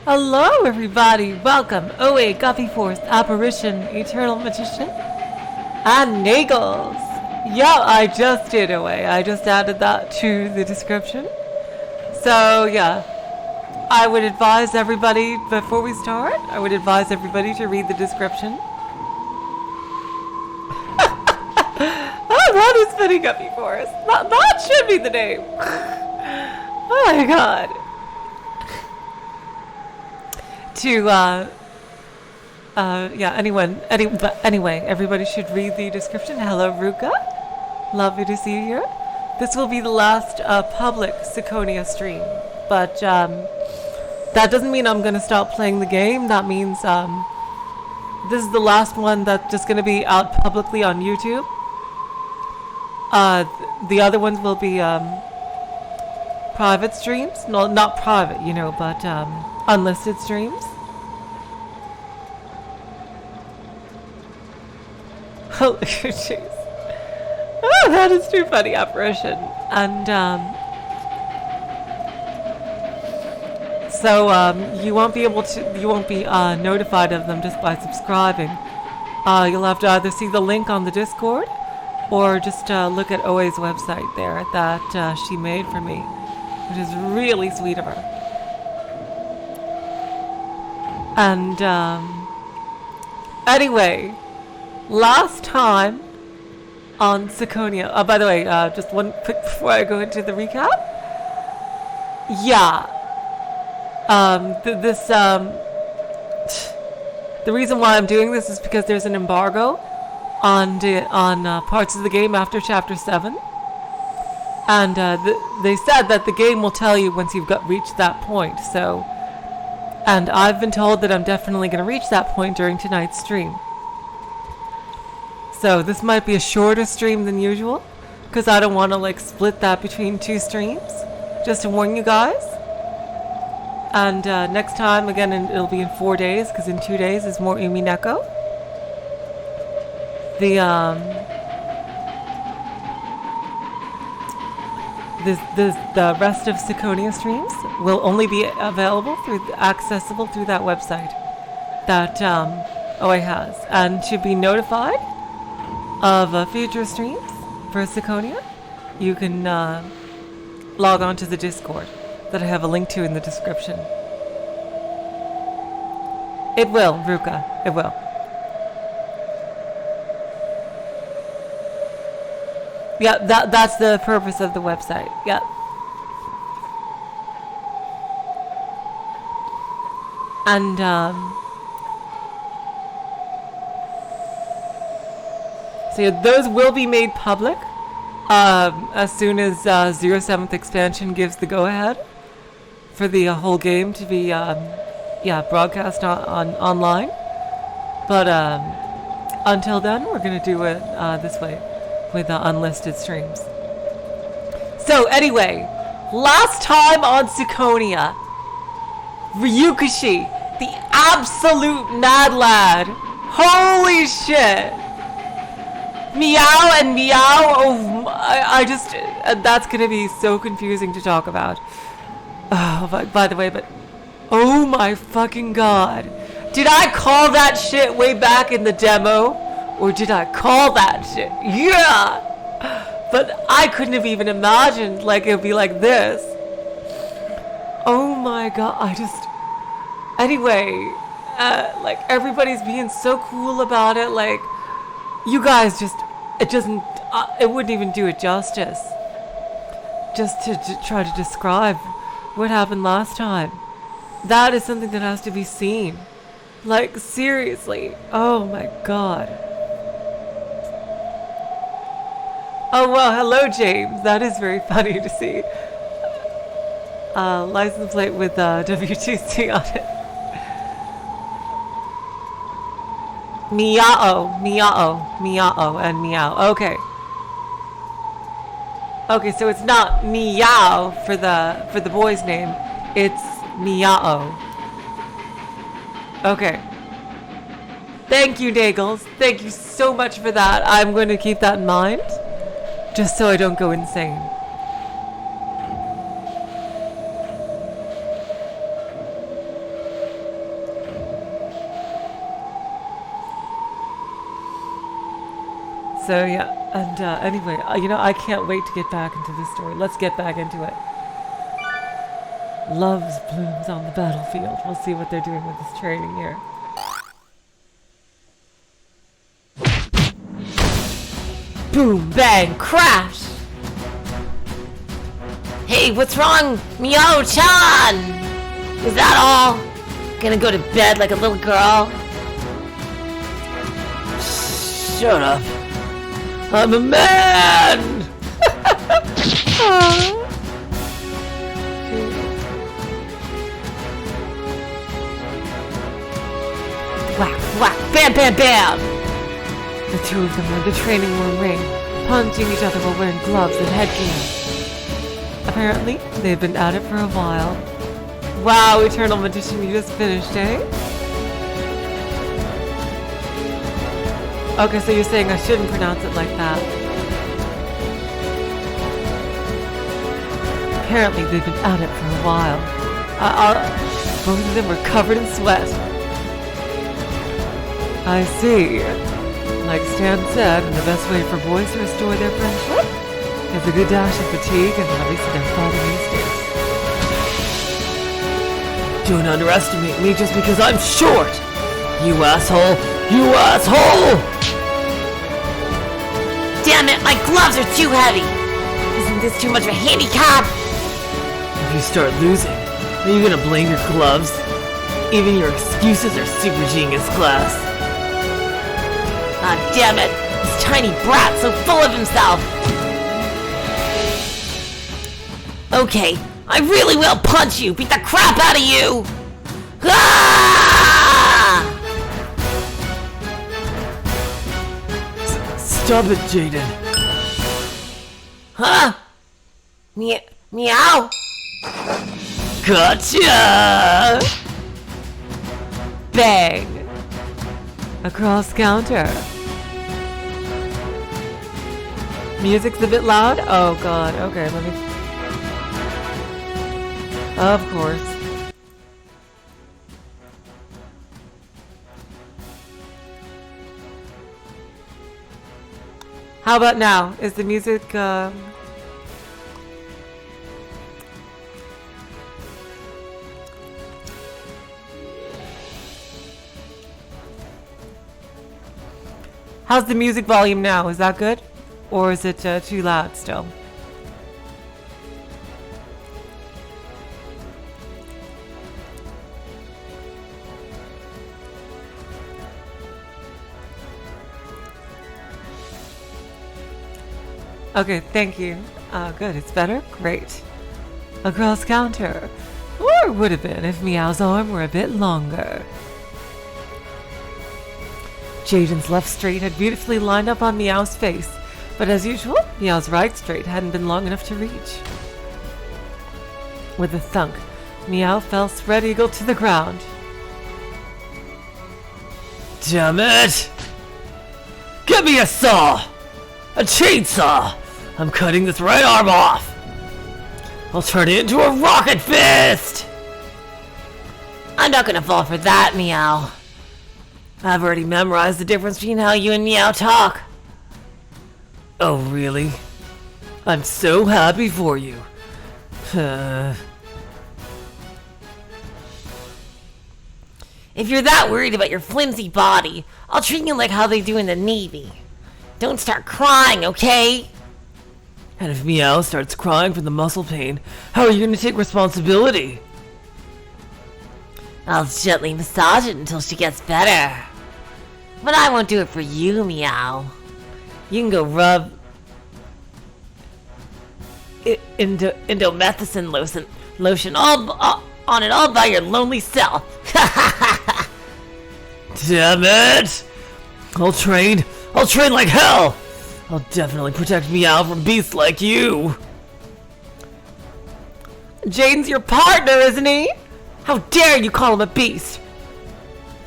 Hello everybody, welcome, OA, Guppy Force, Apparition, Eternal Magician, and Nagels. Yeah, I just did OA, I just added that to the description. So yeah, I would advise everybody, before we start, I would advise everybody to read the description. Oh, that is funny, Guppy Force. That should be the name. Oh my god. Anyway, everybody should read the description. Hello, Ruka. Lovely to see you here. This will be the last public Ciconia stream, but that doesn't mean I'm going to stop playing the game. That means this is the last one that's just going to be out publicly on YouTube. The other ones will be private streams. No, not private, but unlisted streams. Oh, jeez. Oh, that is too funny, Apparition. And, so, you won't be notified of them just by subscribing. You'll have to either see the link on the Discord, or just, look at OA's website there that, she made for me, which is really sweet of her. And, anyway, last time on Ciconia. Oh, by the way, just one quick before I go into the recap. Yeah. The reason why I'm doing this is because there's an embargo on parts of the game after Chapter 7. And they said that the game will tell you once you've reached that point. So, and I've been told that I'm definitely going to reach that point during tonight's stream. So this might be a shorter stream than usual, because I don't want to split that between two streams, just to warn you guys. And next time, again, it'll be in 4 days, because in 2 days is more Umineko. The rest of Ciconia streams will only be accessible through that website that OA has, and to be notified of future streams for Ciconia, you can log on to the Discord that I have a link to in the description. It will, Ruka. It will. Yeah, that's the purpose of the website. Yeah. And so yeah, those will be made public as soon as 07th expansion gives the go-ahead for the whole game to be broadcast online. But until then, we're going to do it this way with unlisted streams. So anyway, last time on Ciconia, Ryukishi, the absolute madlad. Holy shit! Meow and meow. Oh, I just that's gonna be so confusing to talk about. Oh, by the way, but oh my fucking god, did I call that shit way back in the demo, or did I call that shit? Yeah, but I couldn't have even imagined it would be like this. Oh my god, anyway, everybody's being so cool about it. You guys it wouldn't even do it justice just to try to describe what happened last time. That is something that has to be seen. Seriously. Oh my god. Oh well, hello James. That is very funny to see. License plate with WTC on it. Meow, and meow. Okay, so it's not meow for the boy's name. It's meow. Okay. Thank you, Nagels. Thank you so much for that. I'm going to keep that in mind, just so I don't go insane. So yeah, and anyway, you know, I can't wait to get back into this story. Let's get back into it. Love's blooms on the battlefield. We'll see what they're doing with this training here. Boom, bang, crash! Hey, what's wrong, Meow-chan? Is that all? Gonna go to bed like a little girl? Shut up. I'm a man! Whack, whack, bam, bam, bam! The two of them were in the training room ring, punching each other while wearing gloves and headgear. Apparently, they've been at it for a while. Wow, Eternal Magician, you just finished, eh? Okay, so you're saying I shouldn't pronounce it like that. Apparently, they've been at it for a while. Both of them were covered in sweat. I see. Like Stan said, the best way for boys to restore their friendship is a good dash of fatigue and release their fighting instincts. Don't underestimate me just because I'm short! You asshole! You asshole! Damn it, my gloves are too heavy! Isn't this too much of a handicap? If you start losing, are you gonna blame your gloves? Even your excuses are super genius, class. Ah, damn it! This tiny brat so full of himself! Okay, I really will punch you! Beat the crap out of you! Ah! Stop it, Jaden. Huh? Meow? Gotcha! Bang! Across counter. Music's a bit loud? Oh god, okay, let me... Of course. How about now? Is the music, How's the music volume now? Is that good? Or is it too loud still? Okay, thank you. Good, it's better? Great. Across counter. Or would have been if Meow's arm were a bit longer. Jaden's left straight had beautifully lined up on Meow's face, but as usual, Meow's right straight hadn't been long enough to reach. With a thunk, Meow fell spread eagle to the ground. Damn it! Give me a saw! A chainsaw! I'm cutting this right arm off! I'll turn it into a rocket fist! I'm not gonna fall for that, Meow. I've already memorized the difference between how you and Meow talk. Oh, really? I'm so happy for you. If you're that worried about your flimsy body, I'll treat you like how they do in the Navy. Don't start crying, okay? And if Meow starts crying from the muscle pain, how are you going to take responsibility? I'll gently massage it until she gets better. But I won't do it for you, Meow. You can go rub indomethacin lotion all on it all by your lonely self. Damn it! I'll train like hell! I'll definitely protect Meow from beasts like you! Jaden's your partner, isn't he? How dare you call him a beast!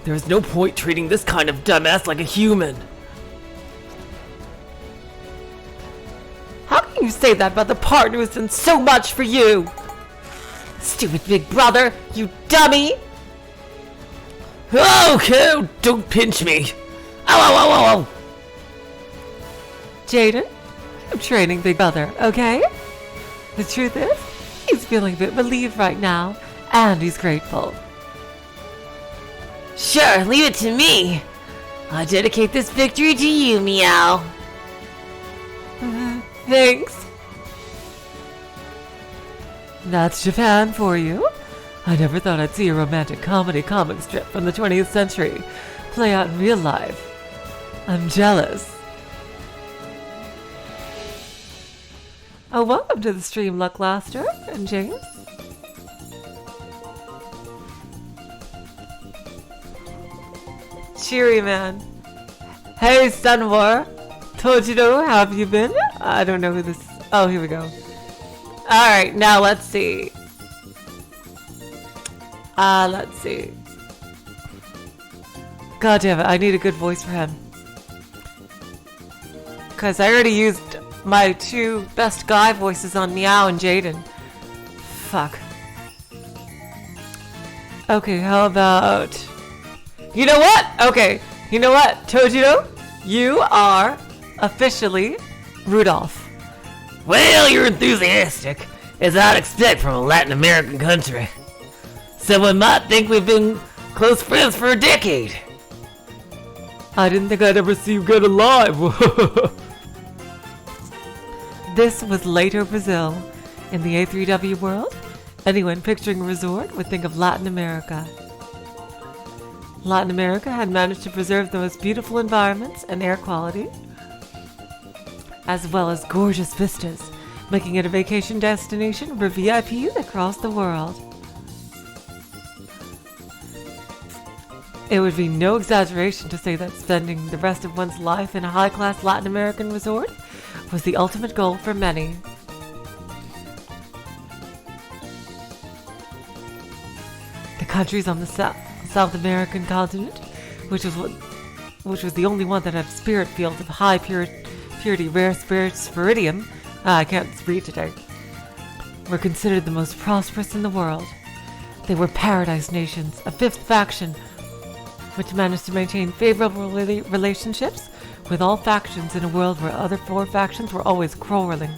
There's no point treating this kind of dumbass like a human. How can you say that about the partner who's done so much for you? Stupid big brother, you dummy! Okay, don't pinch me. Ow, ow, ow, ow, ow. Jaden, I'm training Big Brother, okay? The truth is, he's feeling a bit relieved right now, and he's grateful. Sure, leave it to me. I'll dedicate this victory to you, Meow. Thanks. That's Japan for you. I never thought I'd see a romantic comedy comic strip from the 20th century play out in real life. I'm jealous. Oh, welcome to the stream, Lucklaster and James. Cheery man. Hey, Sunwar. Tojiro, how have you been? I don't know who this... Oh, here we go. Alright, now let's see. Let's see. God damn it, I need a good voice for him. Because I already used my two best guy voices on Meow and Jaden. Fuck. Okay, how about... You know what? Okay, you know what, Tojiro? You are officially Rudolph. Well, you're enthusiastic, as I'd expect from a Latin American country. Someone might think we've been close friends for a decade. I didn't think I'd ever see you get alive. This was later Brazil. In the A3W world, anyone picturing a resort would think of Latin America. Latin America had managed to preserve the most beautiful environments and air quality, as well as gorgeous vistas, making it a vacation destination for VIPs across the world. It would be no exaggeration to say that spending the rest of one's life in a high-class Latin American resort was the ultimate goal for many. The countries on the South American continent, which was the only one that had spirit fields of high purity rare spirits spiridium, I can't read today, were considered the most prosperous in the world. They were paradise nations, a fifth faction, which managed to maintain favorable relationships with all factions in a world where other four factions were always quarreling.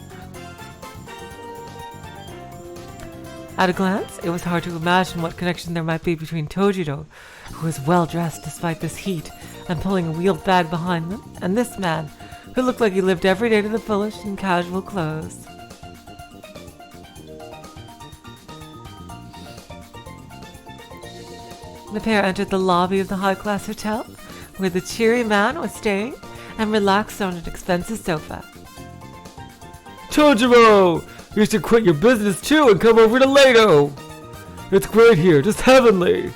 At a glance, it was hard to imagine what connection there might be between Tojiro, who was well dressed despite this heat and pulling a wheeled bag behind them, and this man, who looked like he lived every day to the fullest in casual clothes. The pair entered the lobby of the high-class hotel, where the cheery man was staying, and relaxed on an expensive sofa. Tojiro! You should quit your business too and come over to Lato! It's great here, just heavenly!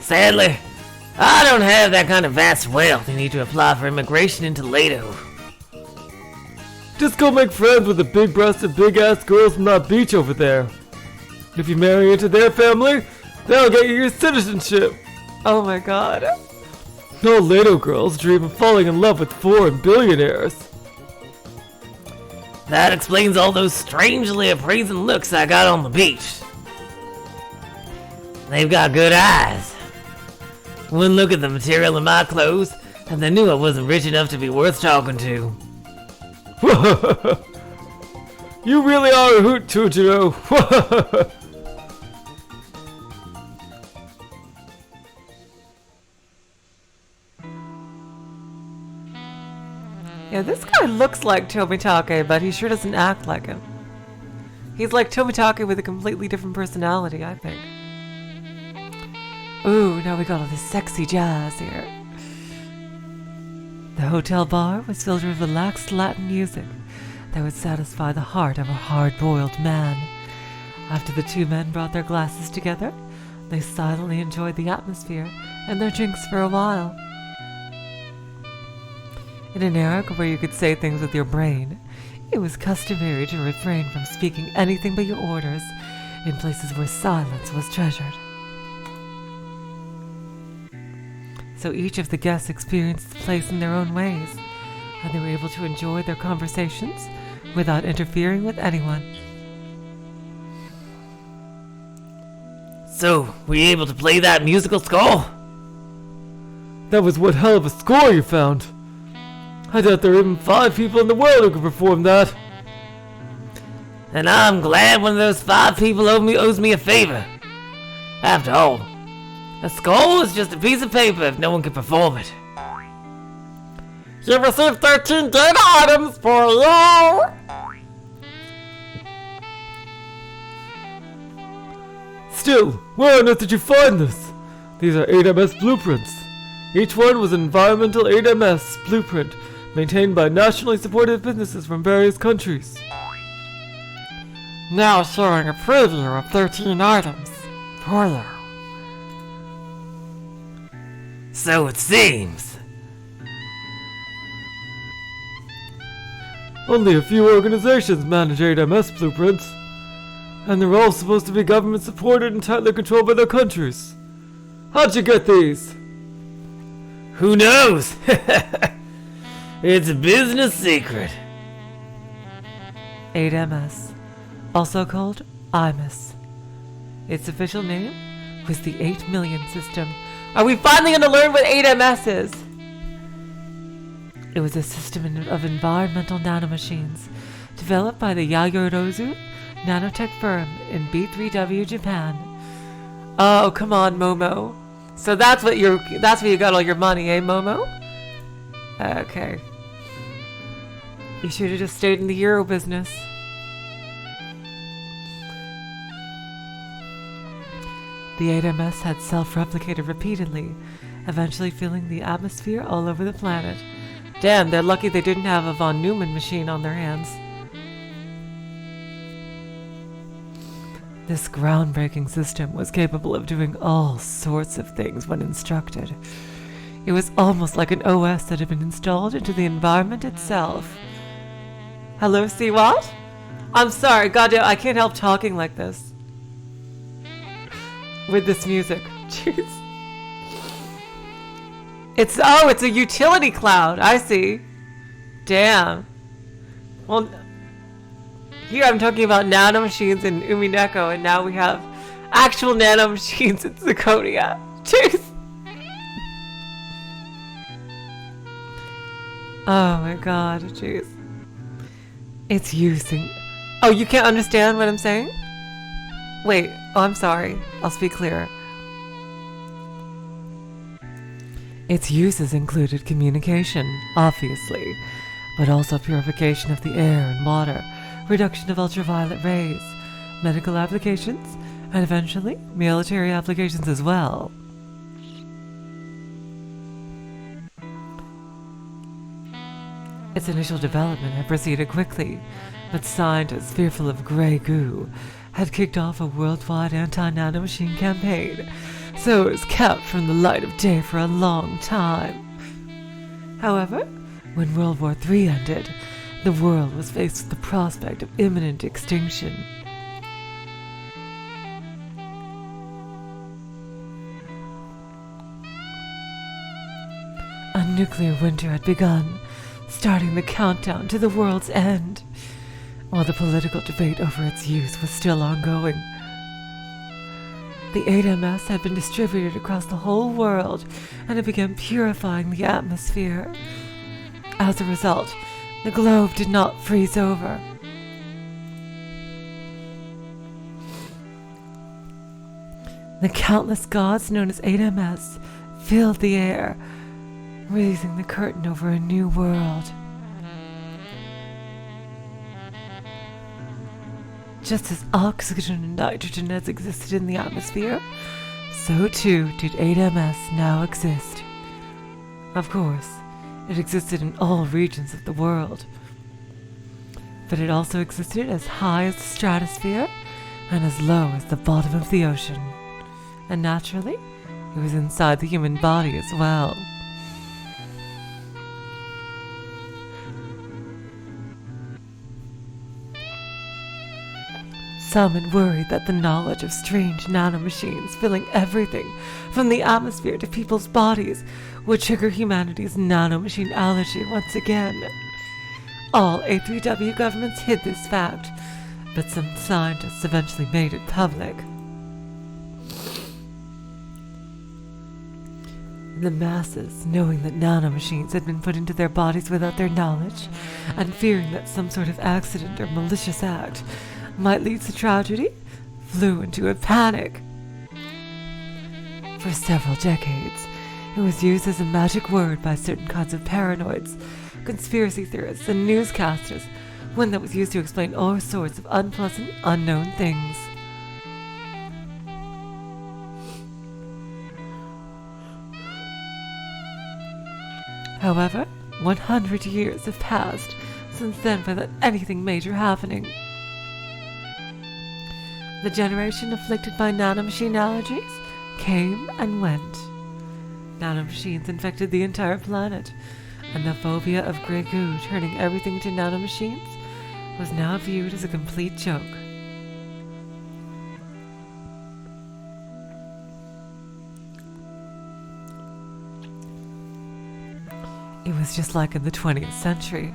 Sadly, I don't have that kind of vast wealth you need to apply for immigration into Lato. Just go make friends with the big-breasted, big-ass girls from that beach over there. If you marry into their family, they'll get you your citizenship. Oh my god. No Lato girls dream of falling in love with foreign billionaires. That explains all those strangely appraising looks I got on the beach. They've got good eyes. One look at the material in my clothes, and they knew I wasn't rich enough to be worth talking to. You really are a hoot, Tojiro. Yeah, this guy looks like Tomitake, but he sure doesn't act like him. He's like Tomitake with a completely different personality, I think. Ooh, now we got all this sexy jazz here. The hotel bar was filled with relaxed Latin music that would satisfy the heart of a hard-boiled man. After the two men brought their glasses together, they silently enjoyed the atmosphere and their drinks for a while. In an era where you could say things with your brain, it was customary to refrain from speaking anything but your orders in places where silence was treasured. So each of the guests experienced the place in their own ways, and they were able to enjoy their conversations without interfering with anyone. So, were you able to play that musical score? That was one hell of a score you found. I doubt there are even 5 people in the world who can perform that. And I'm glad one of those 5 people owes me a favor. After all, a skull is just a piece of paper if no one can perform it. You received 13 data items for you! Still, where on earth did you find this? These are 8MS blueprints. Each one was an environmental 8MS blueprint maintained by nationally supported businesses from various countries. Now showing a preview of 13 items for you. So it seems. Only a few organizations manage 8MS blueprints, and they're all supposed to be government supported and tightly controlled by their countries. How'd you get these? Who knows? It's a business secret. 8MS, also called IMUS. Its official name was the 8 Million System. Are we finally going to learn what 8MS is? It was a system of environmental nanomachines developed by the Yayorozu nanotech firm in B3W, Japan. Oh, come on, Momo. So that's where you got all your money, eh, Momo? Okay. You should have just stayed in the Euro business. The 8MS had self-replicated repeatedly, eventually filling the atmosphere all over the planet. Damn, they're lucky they didn't have a von Neumann machine on their hands. This groundbreaking system was capable of doing all sorts of things when instructed. It was almost like an OS that had been installed into the environment itself. Hello, see what? I'm sorry, goddamn, I can't help talking like this. With this music. Jeez. It's a utility cloud. I see. Damn. Well, here I'm talking about nanomachines in Umineko, and now we have actual nanomachines in Ciconia. Jeez. Oh my god, jeez. It's using... Oh, you can't understand what I'm saying? Wait, oh, I'm sorry. I'll speak clearer. Its uses included communication, obviously, but also purification of the air and water, reduction of ultraviolet rays, medical applications, and eventually military applications as well. Its initial development had proceeded quickly, but scientists fearful of grey goo had kicked off a worldwide anti-nanomachine campaign, so it was kept from the light of day for a long time. However, when World War III ended, the world was faced with the prospect of imminent extinction. A nuclear winter had begun, starting the countdown to the world's end, while the political debate over its use was still ongoing. The 8MS had been distributed across the whole world, and it began purifying the atmosphere. As a result, the globe did not freeze over. The countless gods known as 8MS filled the air, raising the curtain over a new world. Just as oxygen and nitrogen has existed in the atmosphere, so too did 8MS now exist. Of course, it existed in all regions of the world, but it also existed as high as the stratosphere and as low as the bottom of the ocean. And naturally, it was inside the human body as well. Some had worried that the knowledge of strange nanomachines filling everything from the atmosphere to people's bodies would trigger humanity's nanomachine allergy once again. All A3W governments hid this fact, but some scientists eventually made it public. The masses, knowing that nanomachines had been put into their bodies without their knowledge, and fearing that some sort of accident or malicious act might lead to tragedy, flew into a panic. For several decades, it was used as a magic word by certain kinds of paranoids, conspiracy theorists, and newscasters, one that was used to explain all sorts of unpleasant, unknown things. However, 100 years have passed since then without anything major happening. The generation afflicted by nanomachine allergies came and went. Nanomachines infected the entire planet, and the phobia of grey goo turning everything to nanomachines was now viewed as a complete joke. It was just like in the 20th century,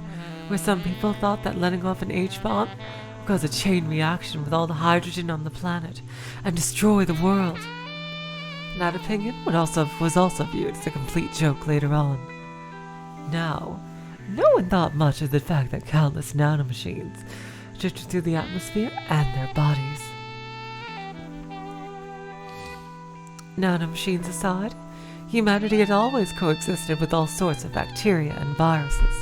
where some people thought that letting off an H-bomb would cause a chain reaction with all the hydrogen on the planet and destroy the world. That opinion was also viewed as a complete joke later on. Now, no one thought much of the fact that countless nanomachines drifted through the atmosphere and their bodies. Nanomachines aside, humanity had always coexisted with all sorts of bacteria and viruses.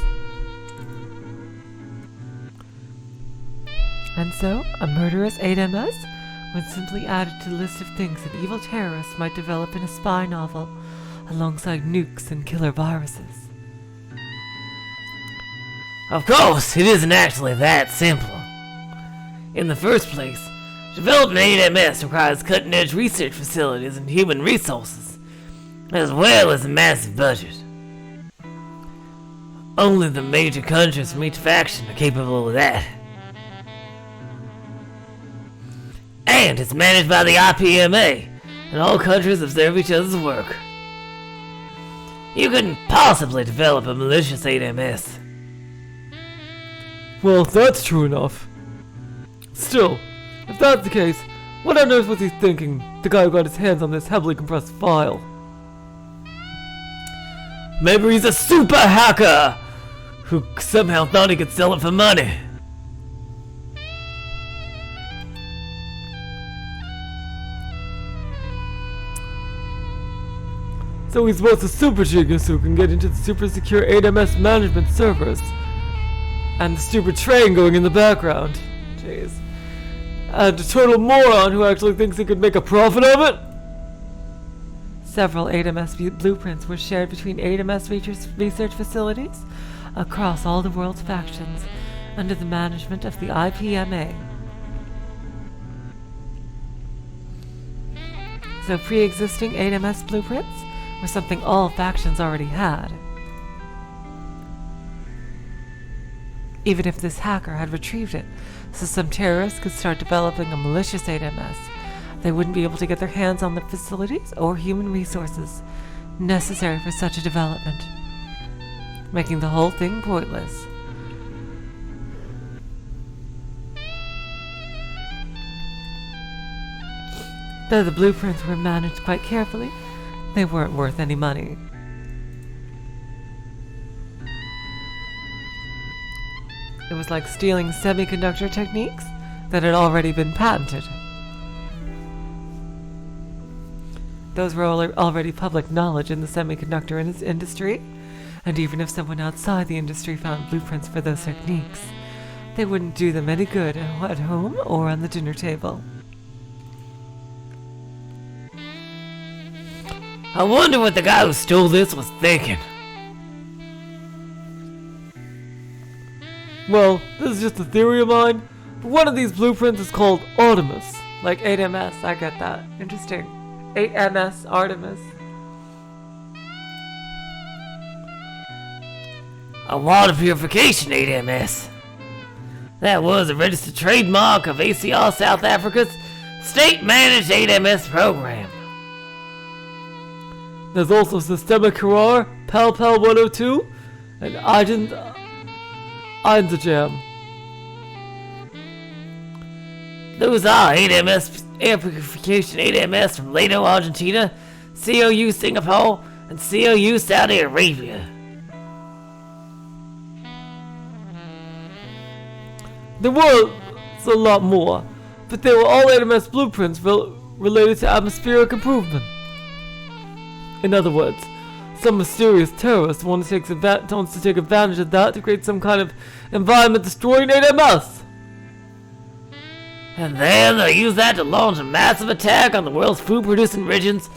And so, a murderous 8MS was simply added to the list of things that evil terrorists might develop in a spy novel, alongside nukes and killer viruses. Of course, it isn't actually that simple. In the first place, developing 8MS requires cutting-edge research facilities and human resources, as well as a massive budget. Only the major countries from each faction are capable of that. And it's managed by the IPMA, and all countries observe each other's work. You couldn't possibly develop a malicious 8MS. Well, that's true enough. Still, if that's the case, what on earth was he thinking, the guy who got his hands on this heavily compressed file? Maybe he's a super hacker who somehow thought he could sell it for money. So he's both a super genius who can get into the super secure 8MS management servers, and the stupid train going in the background. Jeez. And a total moron who actually thinks he could make a profit of it? Several 8MS blueprints were shared between 8MS research facilities across all the world's factions under the management of the IPMA. So pre-existing 8MS blueprints were something all factions already had. Even if this hacker had retrieved it, so some terrorists could start developing a malicious 8MS, they wouldn't be able to get their hands on the facilities or human resources necessary for such a development, making the whole thing pointless. Though the blueprints were managed quite carefully, they weren't worth any money. It was like stealing semiconductor techniques that had already been patented. Those were already public knowledge in the semiconductor industry, and even if someone outside the industry found blueprints for those techniques, they wouldn't do them any good at home or on the dinner table. I wonder what the guy who stole this was thinking. Well, this is just a theory of mine, but one of these blueprints is called Artemis. Like 8MS, I get that. Interesting. 8MS, Artemis. A water purification 8MS. That was a registered trademark of ACR South Africa's state-managed 8MS program. There's also Systemic Harar, Pal 102, and Einzajam. Those are 8MS air purification 8MS from Lato, Argentina, COU Singapore, and COU Saudi Arabia. There was a lot more, but they were all AMS blueprints related to atmospheric improvement. In other words, some mysterious terrorist wants to take advantage of that to create some kind of environment-destroying AMS. And then they'll use that to launch a massive attack on the world's food-producing regions,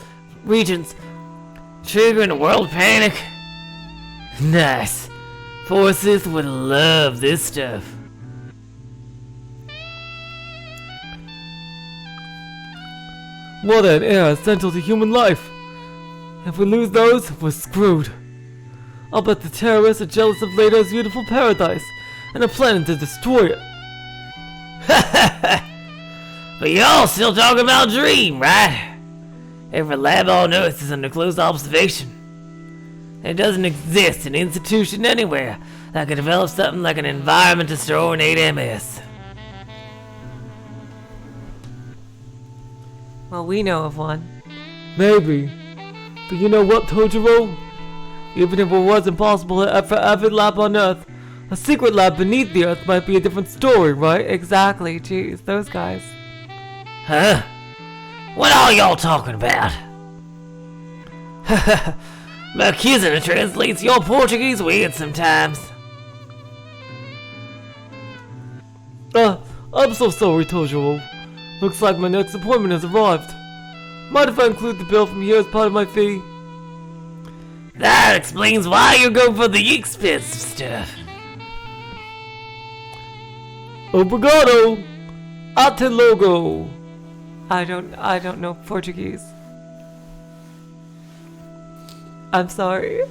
triggering a world panic. Nice. Forces would love this stuff. Water and air are essential to human life. If we lose those, we're screwed. I'll bet the terrorists are jealous of Lado's beautiful paradise and are planning to destroy it. But y'all still talking about Dream, right? Every lab on Earth is under close observation. There doesn't exist an institution anywhere that could develop something like an environment-destroying AMS. Well, we know of one. Maybe. But you know what, Tojiro? Even if it was impossible for every lab on Earth, a secret lab beneath the Earth might be a different story, right? Exactly, jeez, those guys. Huh? What are y'all talking about? Melchizedek translates your Portuguese weird sometimes. I'm so sorry, Tojiro. Looks like my next appointment has arrived. Mind if I include the bill from here as part of my fee? That explains why you're going for the expensive stuff. Obrigado! Até logo! I don't know Portuguese. I'm sorry.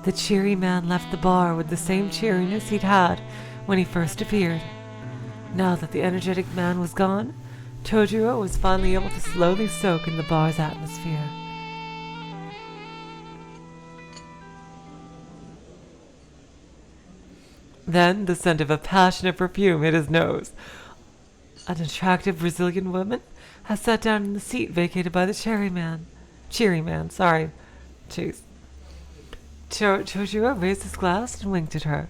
The cheery man left the bar with the same cheeriness he'd had when he first appeared. Now that the energetic man was gone, Tojiro was finally able to slowly soak in the bar's atmosphere. Then the scent of a passionate perfume hit his nose. An attractive Brazilian woman had sat down in the seat vacated by the cheery man, sorry. Jeez. Tojiro raised his glass and winked at her.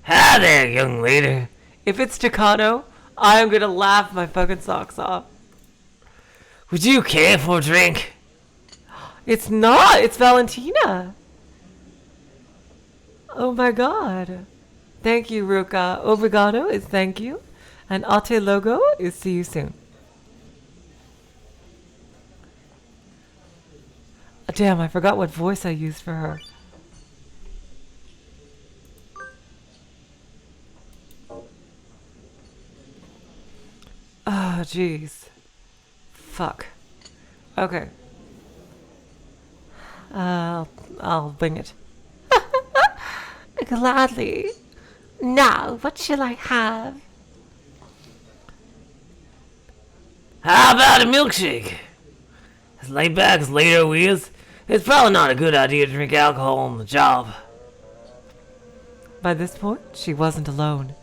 Hi there, young lady. If it's Chicano, I am gonna laugh my fucking socks off. Would you care for a drink? It's not! It's Valentina! Oh my god. Thank you, Ruka. Obrigado is thank you, and Ate logo is see you soon. Damn, I forgot what voice I used for her. Oh, jeez. Fuck. Okay. I'll bring it. Gladly. Now, what shall I have? How about a milkshake? As laid back as Lato is, it's probably not a good idea to drink alcohol on the job. By this point, she wasn't alone.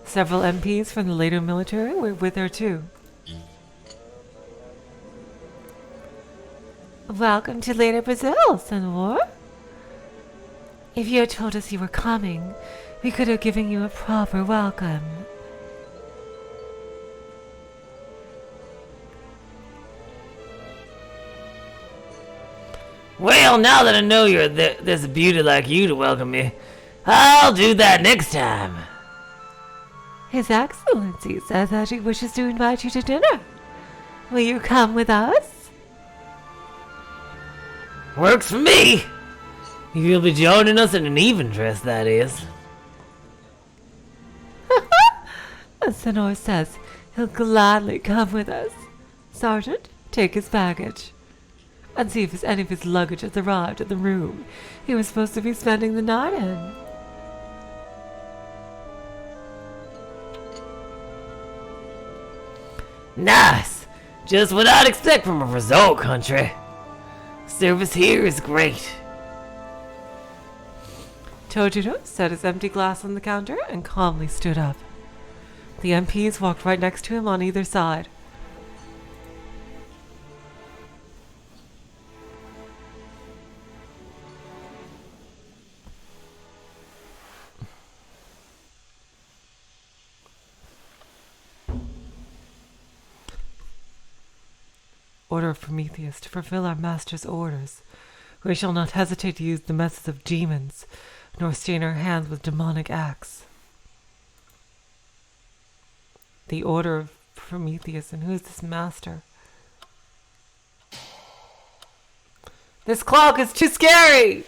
Several MPs from the Lato military were with her too. Welcome to Lato Brazil, Senor. If you had told us you were coming, we could have given you a proper welcome. Well, now that I know there's a beauty like you to welcome me, I'll do that next time. His Excellency says that he wishes to invite you to dinner. Will you come with us? Works for me. You'll be joining us in an evening dress, that is. Senor says he'll gladly come with us. Sergeant, take his baggage. And see if any of his luggage has arrived at the room he was supposed to be spending the night in. Nice! Just what I'd expect from a resort country. Service here is great. Tojiro set his empty glass on the counter and calmly stood up. The MPs walked right next to him on either side. Order of Prometheus, to fulfill our master's orders. We shall not hesitate to use the methods of demons, nor stain our hands with demonic acts. The Order of Prometheus, and who's this master? This clock is too scary!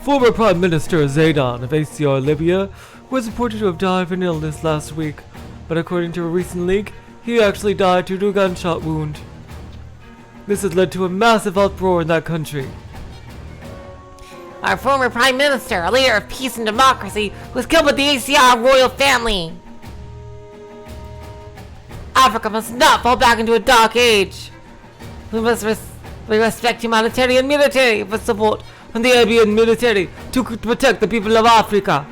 Former Prime Minister Zaidan of ACR Libya was reported to have died of an illness last week, but according to a recent leak, he actually died due to a gunshot wound. This has led to a massive uproar in that country. Our former Prime Minister, a leader of peace and democracy, was killed by the ACR royal family. Africa must not fall back into a dark age. We must respect humanitarian military for support from the Arabian military to protect the people of Africa.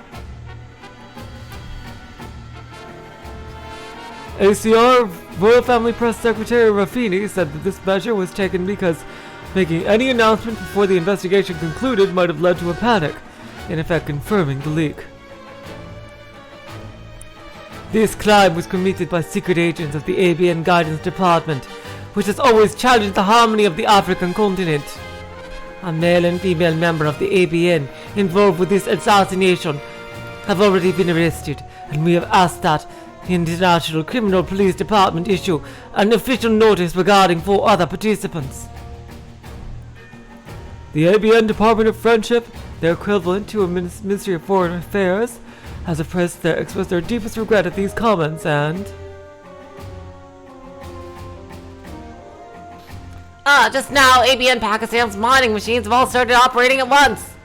ACR Royal Family Press Secretary Rafini said that this measure was taken because making any announcement before the investigation concluded might have led to a panic, in effect confirming the leak. This crime was committed by secret agents of the ABN Guidance Department, which has always challenged the harmony of the African continent. A male and female member of the ABN involved with this assassination have already been arrested, and we have asked that the International Criminal Police Department issue an official notice regarding 4 other participants. The ABN Department of Friendship, their equivalent to a Ministry of Foreign Affairs, has expressed their deepest regret at these comments and... Just now, ABN Pakistan's mining machines have all started operating at once.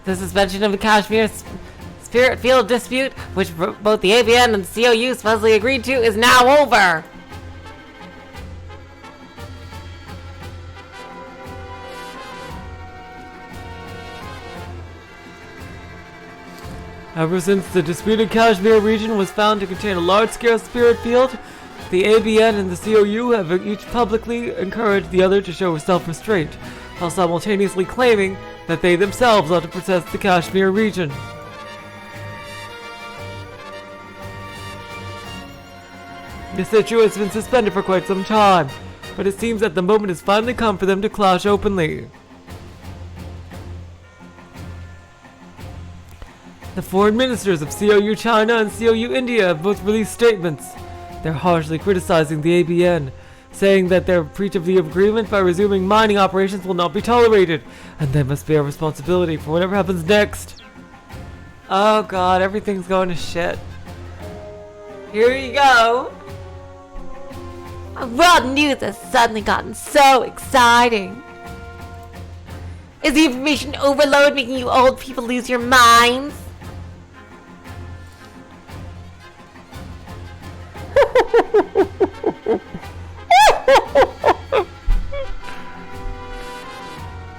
The suspension of the Kashmir Spirit Field dispute, which both the ABN and the COU supposedly agreed to, is now over. Ever since the disputed Kashmir region was found to contain a large-scale spirit field, the ABN and the COU have each publicly encouraged the other to show self-restraint, while simultaneously claiming that they themselves ought to possess the Kashmir region. This issue has been suspended for quite some time, but it seems that the moment has finally come for them to clash openly. The foreign ministers of COU China and COU India have both released statements. They're harshly criticizing the ABN, saying that their breach of the agreement by resuming mining operations will not be tolerated, and they must bear responsibility for whatever happens next. Oh god, everything's going to shit. Here you go. World news has suddenly gotten so exciting. Is the information overload making you old people lose your minds?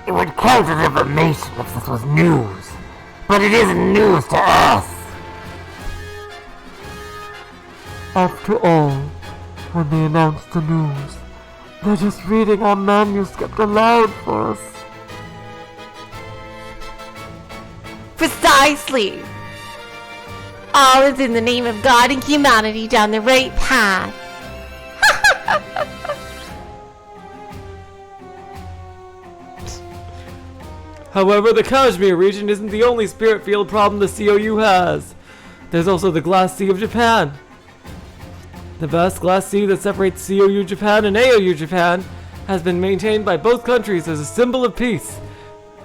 It would count as information if this was news, but it isn't news to us. After all, when they announce the news, they're just reading our manuscript aloud for us. Precisely. All is in the name of guiding humanity down the right path. However, the Kashmir region isn't the only spirit field problem the COU has. There's also the Glass Sea of Japan. The vast glass sea that separates COU Japan and AOU Japan has been maintained by both countries as a symbol of peace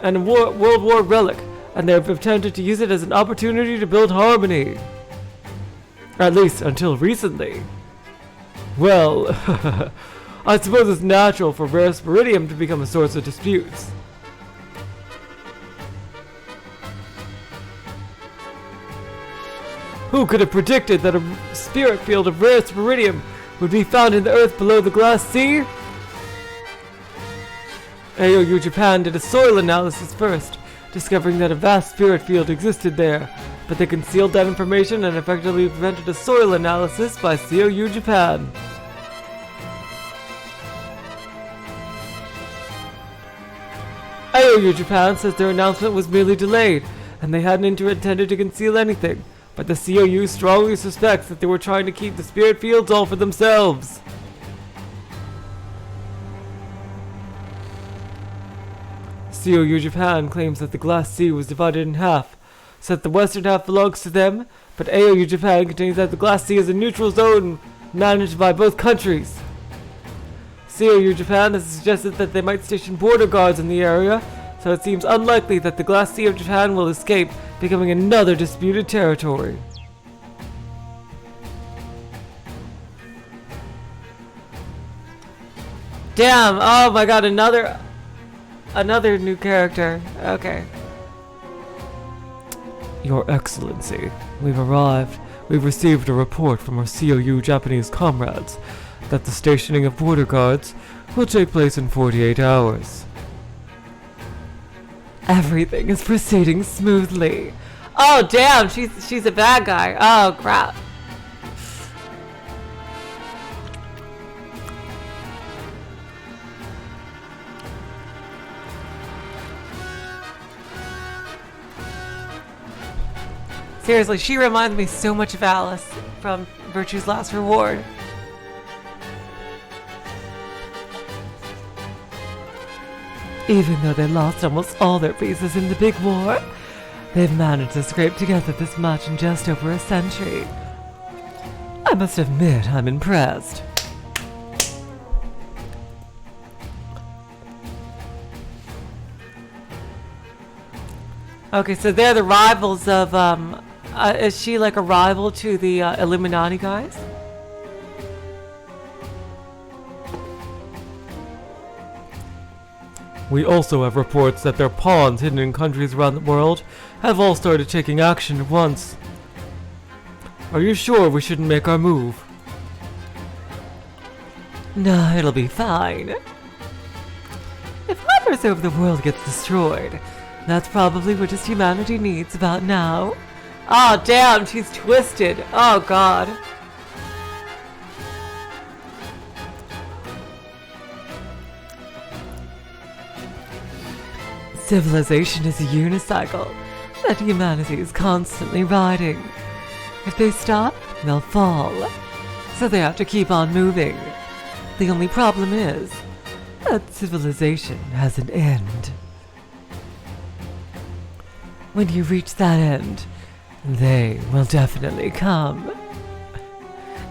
and a World War relic, and they have attempted to use it as an opportunity to build harmony. At least until recently. Well, I suppose it's natural for rare spiridium to become a source of disputes. Who could have predicted that a spirit field of rare spiridium would be found in the earth below the glass sea? AOU Japan did a soil analysis first, discovering that a vast spirit field existed there, but they concealed that information and effectively prevented a soil analysis by COU Japan. AOU Japan says their announcement was merely delayed, and they hadn't intended to conceal anything, but the COU strongly suspects that they were trying to keep the spirit fields all for themselves. COU Japan claims that the Glass Sea was divided in half, so that the western half belongs to them, but AOU Japan contains that the Glass Sea is a neutral zone managed by both countries. COU Japan has suggested that they might station border guards in the area, so it seems unlikely that the Glass Sea of Japan will escape, becoming another disputed territory. Damn, oh my god, another new character. Okay. Your Excellency, we've arrived. We've received a report from our COU Japanese comrades that the stationing of border guards will take place in 48 hours. Everything is proceeding smoothly. Oh damn, she's a bad guy. Oh crap. Seriously, she reminds me so much of Alice from Virtue's Last Reward. Even though they lost almost all their pieces in the big war, they've managed to scrape together this much in just over a century. I must admit, I'm impressed. Okay, so they're the rivals of, is she like a rival to the Illuminati guys? We also have reports that their pawns hidden in countries around the world have all started taking action at once. Are you sure we shouldn't make our move? No, it'll be fine. If hovers over the world gets destroyed, that's probably what just humanity needs about now. Oh damn, she's twisted. Oh god. Civilization is a unicycle that humanity is constantly riding. If they stop, they'll fall. So they have to keep on moving. The only problem is that civilization has an end. When you reach that end, they will definitely come.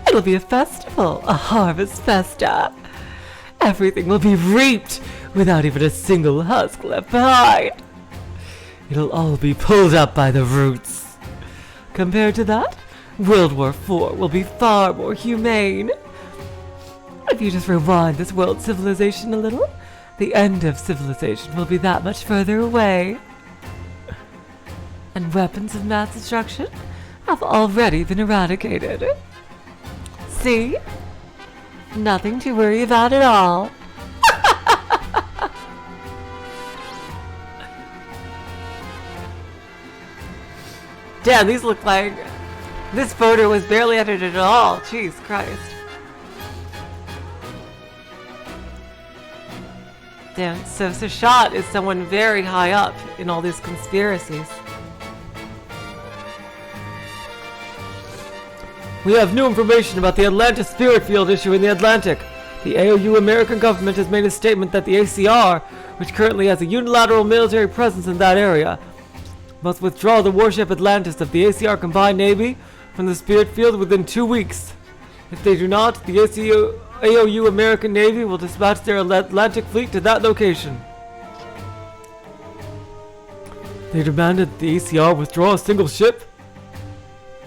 It'll be a festival, a harvest festa. Everything will be reaped without even a single husk left behind. It'll all be pulled up by the roots. Compared to that, World War IV will be far more humane. If you just rewind this world civilization a little, the end of civilization will be that much further away. And weapons of mass destruction have already been eradicated. See? Nothing to worry about at all. Damn, these look like... This photo was barely edited at all. Jeez Christ. Damn, so Shot is someone very high up in all these conspiracies. We have new information about the Atlantis Spirit Field issue in the Atlantic. The AOU American government has made a statement that the ACR, which currently has a unilateral military presence in that area, must withdraw the warship Atlantis of the ACR Combined Navy from the Spirit Field within 2 weeks. If they do not, the AOU American Navy will dispatch their Atlantic fleet to that location. They demanded that the ACR withdraw a single ship?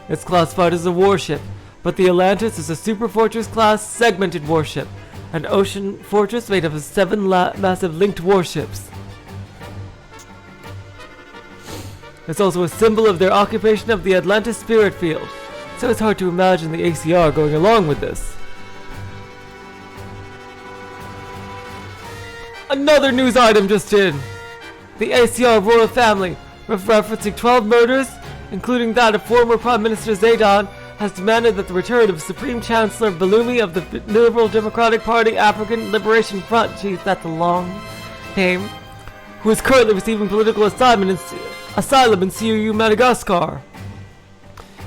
It's classified as a warship, but the Atlantis is a Super Fortress class segmented warship, an ocean fortress made up of 7 massive linked warships. It's also a symbol of their occupation of the Atlantis Spirit Field, so it's hard to imagine the ACR going along with this. Another news item just in! The ACR royal family, referencing 12 murders including that of former Prime Minister Zaydan, has demanded that the return of Supreme Chancellor Balumi of the Liberal Democratic Party African Liberation Front, geez, that's a long name, who is currently receiving political asylum in COU Madagascar.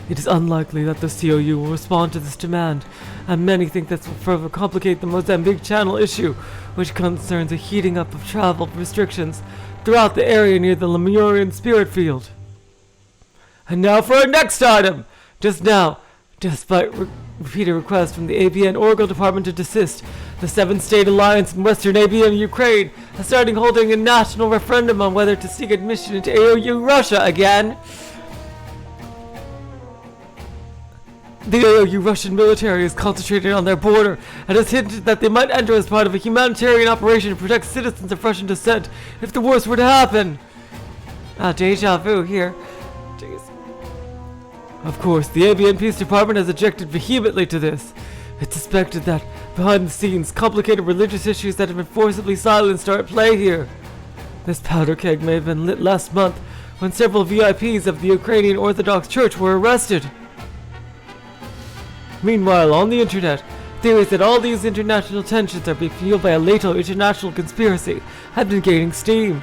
It is unlikely that the COU will respond to this demand, and many think this will further complicate the Mozambique Channel issue, which concerns a heating up of travel restrictions throughout the area near the Lemurian spirit field. And now for our next item! Just now, despite repeated requests from the ABN Oracle Department to desist, the Seven-State Alliance in Western ABN Ukraine is starting holding a national referendum on whether to seek admission into AOU Russia again. The AOU Russian military is concentrated on their border and has hinted that they might enter as part of a humanitarian operation to protect citizens of Russian descent if the worst were to happen. Deja vu here. Jeez. Of course, the ABN Peace Department has objected vehemently to this. It's suspected that, behind the scenes, complicated religious issues that have been forcibly silenced are at play here. This powder keg may have been lit last month when several VIPs of the Ukrainian Orthodox Church were arrested. Meanwhile, on the internet, theories that all these international tensions are being fueled by a later international conspiracy have been gaining steam.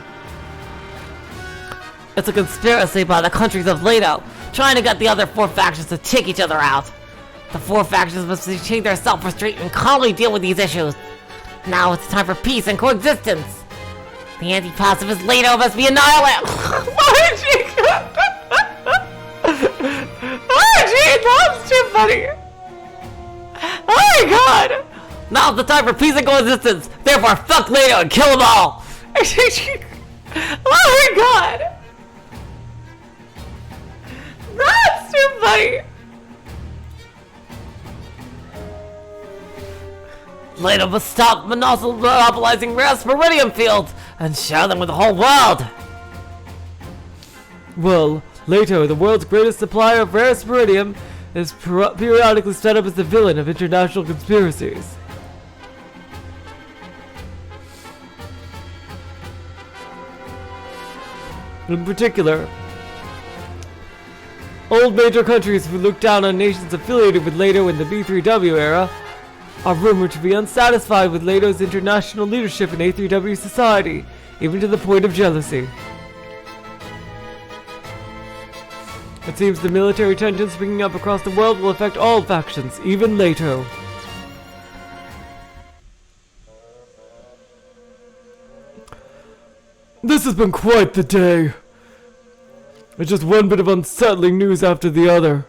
It's a conspiracy by the countries of NATO, trying to get the other four factions to take each other out. The four factions must achieve their self-restraint and calmly deal with these issues. Now it's time for peace and coexistence. The anti-pacifist NATO must be annihilated. That's too funny. Oh my god! Now's the time for peace and coexistence. Therefore, fuck NATO and kill them all. Oh my god! That's too funny. NATO must stop monopolizing rare sporidium fields and share them with the whole world. Well, Leto, the world's greatest supplier of rare sporidium, is periodically set up as the villain of international conspiracies. In particular, old major countries who look down on nations affiliated with Leto in the B3W era are rumored to be unsatisfied with Leto's international leadership in A3W society, even to the point of jealousy. It seems the military tensions springing up across the world will affect all factions, even Leto. This has been quite the day. It's just one bit of unsettling news after the other.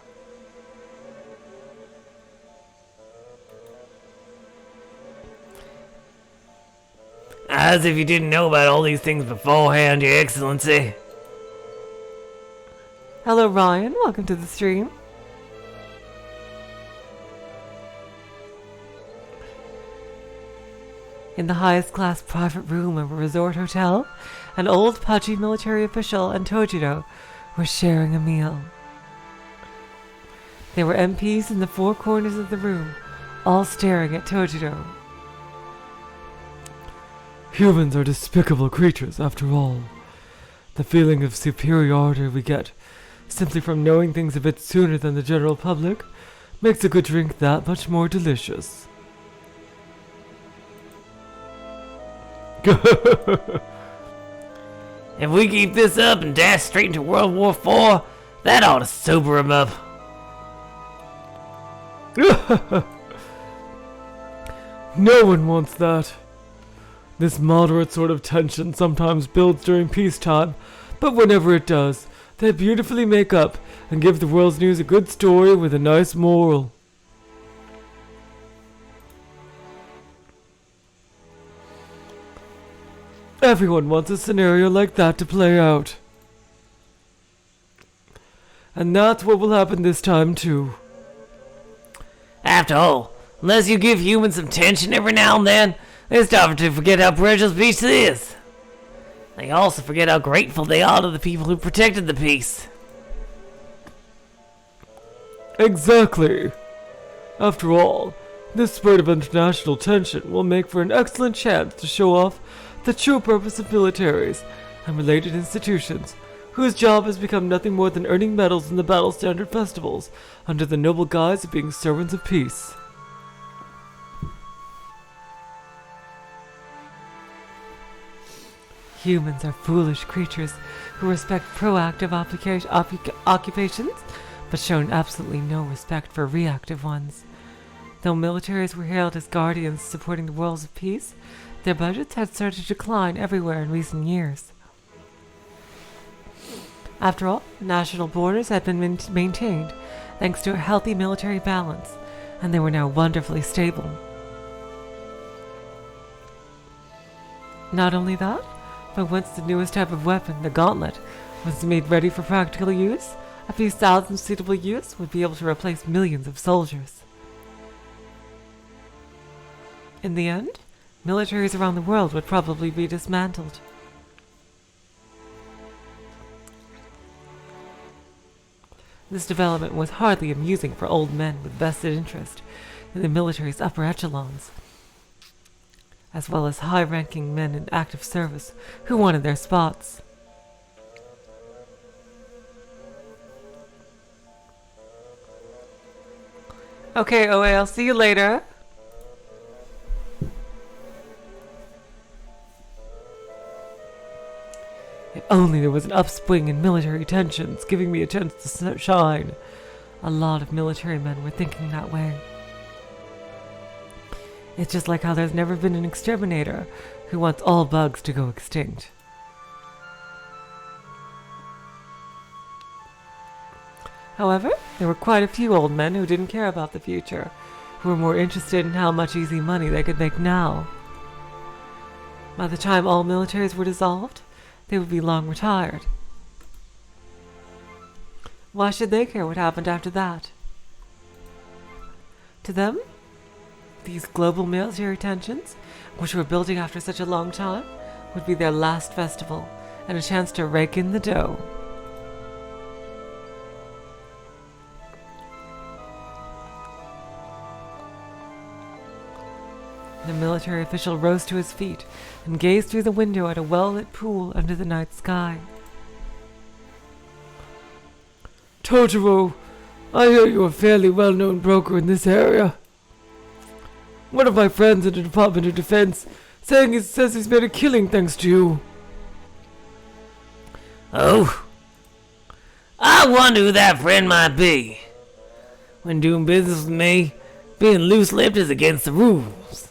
As if you didn't know about all these things beforehand, Your Excellency. Hello, Ryan. Welcome to the stream. In the highest class private room of a resort hotel, an old pudgy military official and Tojiro were sharing a meal. There were MPs in the four corners of the room, all staring at Tojiro. Humans are despicable creatures, after all. The feeling of superiority we get simply from knowing things a bit sooner than the general public makes a good drink that much more delicious. If we keep this up and dash straight into World War IV, that ought to sober him up. No one wants that. This moderate sort of tension sometimes builds during peacetime, but whenever it does, they beautifully make up and give the world's news a good story with a nice moral. Everyone wants a scenario like that to play out. And that's what will happen this time too. After all, unless you give humans some tension every now and then, they start to forget how precious peace is. They also forget how grateful they are to the people who protected the peace. Exactly. After all, this spurt of international tension will make for an excellent chance to show off the true purpose of militaries and related institutions whose job has become nothing more than earning medals in the battle standard festivals under the noble guise of being servants of peace. Humans are foolish creatures who respect proactive occupations, but shown absolutely no respect for reactive ones. Though militaries were hailed as guardians supporting the worlds of peace, their budgets had started to decline everywhere in recent years. After all, national borders had been maintained thanks to a healthy military balance, and they were now wonderfully stable. Not only that, but once the newest type of weapon, the gauntlet, was made ready for practical use, a few thousand suitable youths would be able to replace millions of soldiers. In the end, militaries around the world would probably be dismantled. This development was hardly amusing for old men with vested interest in the military's upper echelons, as well as high-ranking men in active service who wanted their spots. Okay, OA, I'll see you later. If only there was an upswing in military tensions, giving me a chance to shine. A lot of military men were thinking that way. It's just like how there's never been an exterminator who wants all bugs to go extinct. However, there were quite a few old men who didn't care about the future, who were more interested in how much easy money they could make now. By the time all militaries were dissolved, they would be long retired. Why should they care what happened after that? To them, these global military tensions, which were building after such a long time, would be their last festival, and a chance to rake in the dough. The military official rose to his feet and gazed through the window at a well-lit pool under the night sky. Totoro, I hear you're a fairly well-known broker in this area. One of my friends in the Department of Defense says he's made a killing thanks to you. Oh, I wonder who that friend might be. When doing business with me, being loose-lipped is against the rules.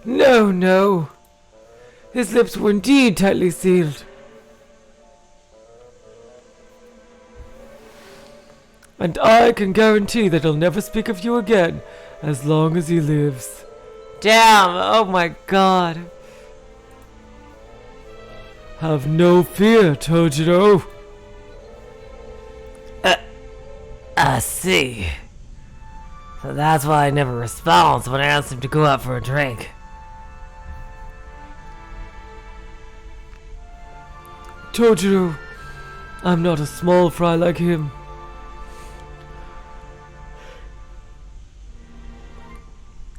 No. His lips were indeed tightly sealed. And I can guarantee that he'll never speak of you again as long as he lives. Damn! Oh my god. Have no fear, Tojiro. I see. So that's why I never responds when I ask him to go out for a drink. Tojiro, I'm not a small fry like him.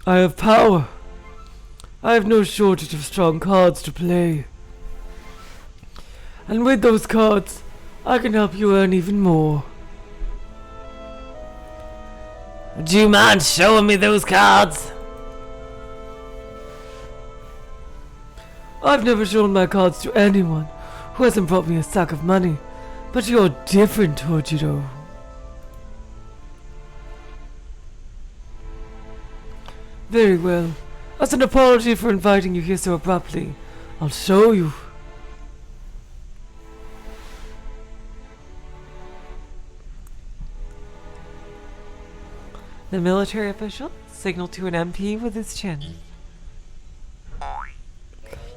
I have power. I have no shortage of strong cards to play. And with those cards, I can help you earn even more. Would you mind showing me those cards? I've never shown my cards to anyone who hasn't brought me a sack of money, but you're different, Tojiro. Very well. As an apology for inviting you here so abruptly, I'll show you. The military official signaled to an MP with his chin.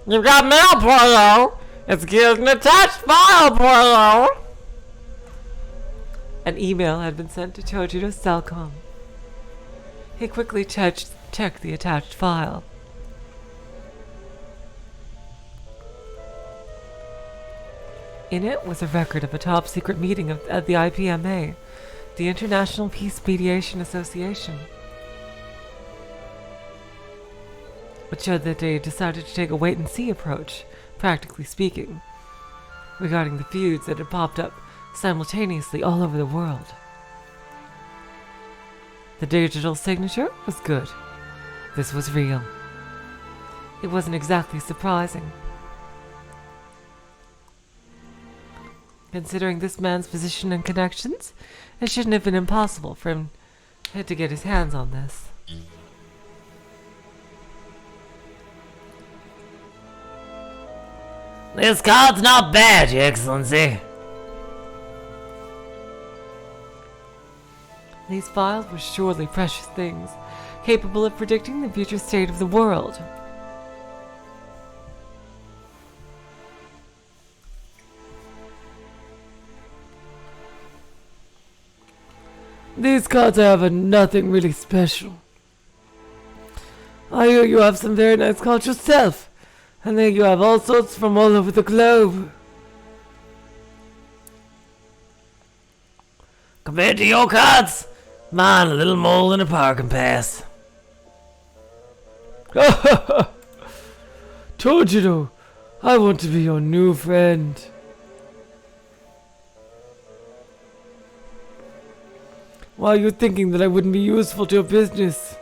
You've got mail, Porlo! It's an attached file, Porlo! An email had been sent to Tojiro's cellcom. He quickly checked the attached file. In it was a record of a top-secret meeting at the IPMA, the International Peace Mediation Association, which showed that they decided to take a wait-and-see approach, practically speaking, regarding the feuds that had popped up simultaneously all over the world. The digital signature was good. This was real. It wasn't exactly surprising. Considering this man's position and connections, it shouldn't have been impossible for him to get his hands on this. This card's not bad, Your Excellency. These files were surely precious things, capable of predicting the future state of the world. These cards I have are nothing really special. I hear you have some very nice cards yourself, and there you have all sorts from all over the globe. Compared to your cards, mine a little more than a parking pass. Told you though, I want to be your new friend. Why are you thinking that I wouldn't be useful to your business?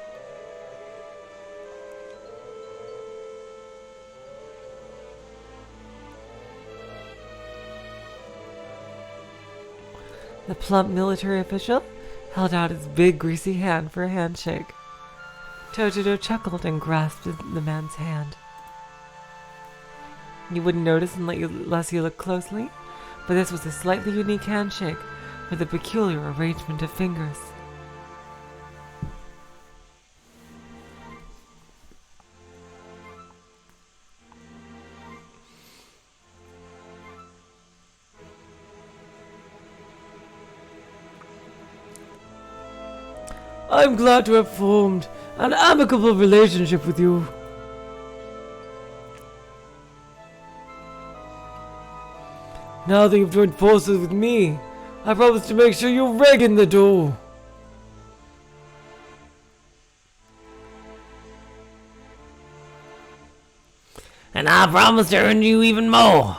The plump military official held out his big greasy hand for a handshake. Tojido chuckled and grasped the man's hand. You wouldn't notice unless you looked closely, but this was a slightly unique handshake with a peculiar arrangement of fingers. I'm glad to have formed an amicable relationship with you. Now that you've joined forces with me, I promise to make sure you rig in the door. And I promise to earn you even more.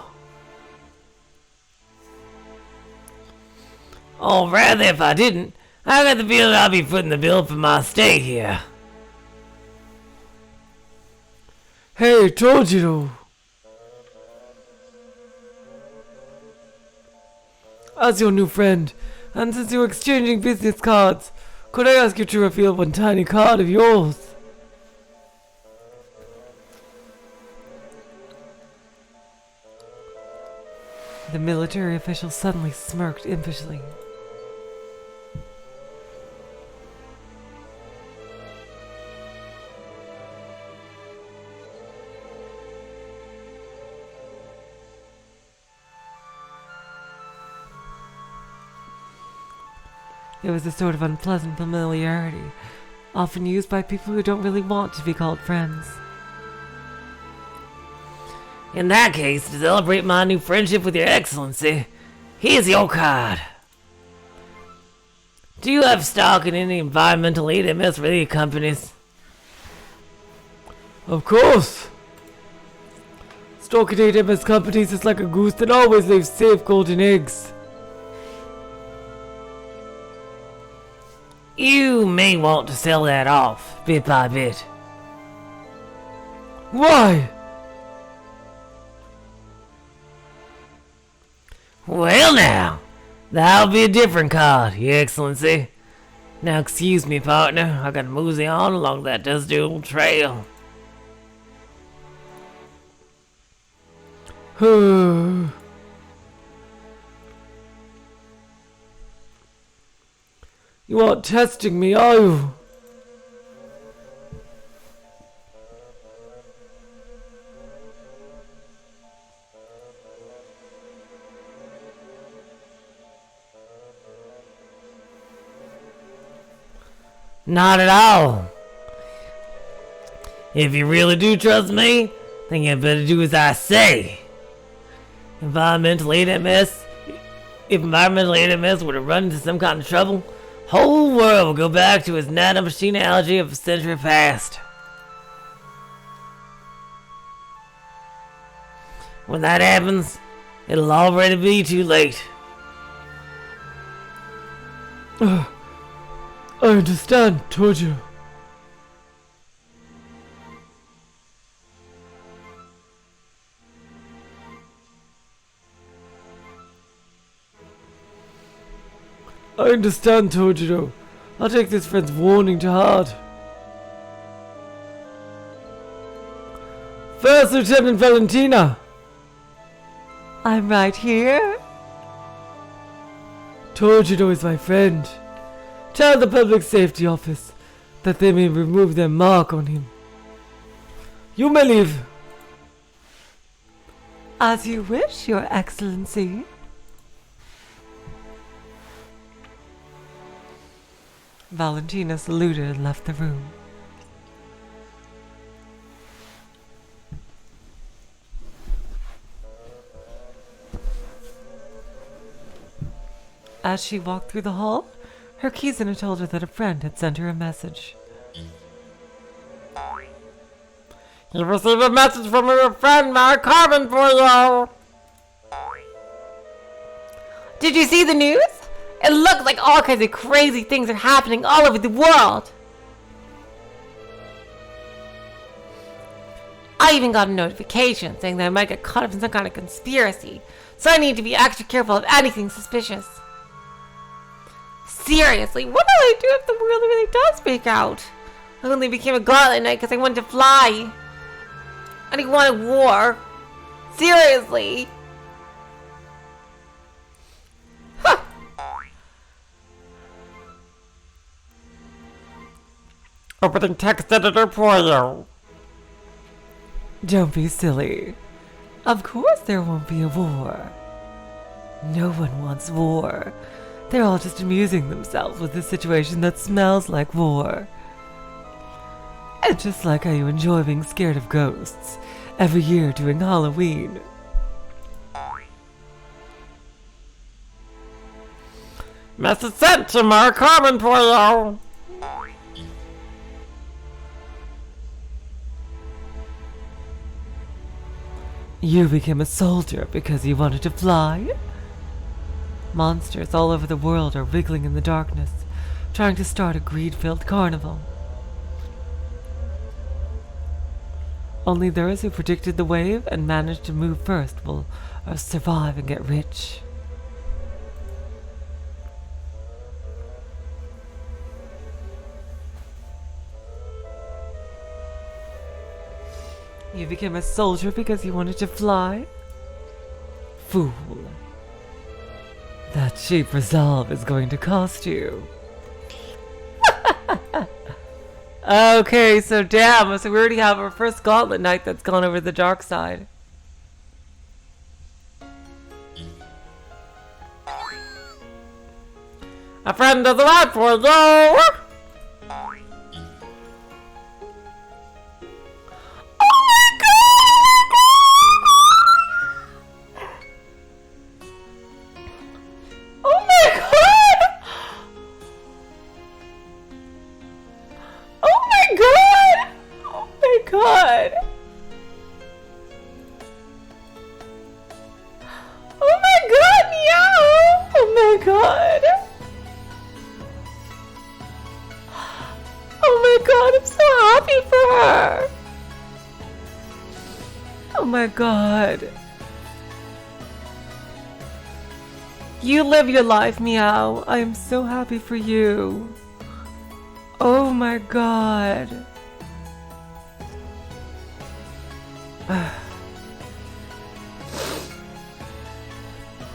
Or rather, if I didn't, I got the feeling I'll be footing the bill for my stay here. Hey, told you though. As your new friend, and since you're exchanging business cards, could I ask you to reveal one tiny card of yours? The military official suddenly smirked impishly. It was a sort of unpleasant familiarity, often used by people who don't really want to be called friends. In that case, to celebrate my new friendship with Your Excellency, here's your card. Do you have stock in any environmental EMS related companies? Of course! Stock in AMS companies is like a goose that always lays safe golden eggs. You may want to sell that off, bit by bit. Why? Well now, that'll be a different card, Your Excellency. Now excuse me, partner, I gotta mosey on along that dusty old trail. You aren't testing me, are you? Not at all. If you really do trust me, then you better do as I say. If environmental AMS were to run into some kind of trouble, whole world will go back to its nanomachine analogy of a century past. When that happens, it'll already be too late. I understand, Tojo. I understand, Tojiro. I'll take this friend's warning to heart. First Lieutenant Valentina! I'm right here. Tojiro is my friend. Tell the Public Safety Office that they may remove their mark on him. You may leave. As you wish, Your Excellency. Valentina saluted and left the room. As she walked through the hall, her Kizuna told her that a friend had sent her a message. You received a message from your friend, Mark Carbon, for you. Did you see the news? It looks like all kinds of crazy things are happening all over the world. I even got a notification saying that I might get caught up in some kind of conspiracy, so I need to be extra careful of anything suspicious. Seriously, what will I do if the world really does break out? I only became a gauntlet knight because I wanted to fly. I didn't want a war. Seriously. Huh. Opening text editor for you. Don't be silly. Of course there won't be a war. No one wants war. They're all just amusing themselves with a situation that smells like war. And just like how you enjoy being scared of ghosts every year during Halloween. Message sent to Mark Carbon for you. You became a soldier because you wanted to fly? Monsters all over the world are wriggling in the darkness, trying to start a greed-filled carnival. Only those who predicted the wave and managed to move first will survive and get rich. You became a soldier because you wanted to fly? Fool. That cheap resolve is going to cost you. Okay, so damn, so we already have our first gauntlet knight that's gone over the dark side. A friend does a lot for you. Oh my god. You live your life, Meow. I am so happy for you. Oh my god.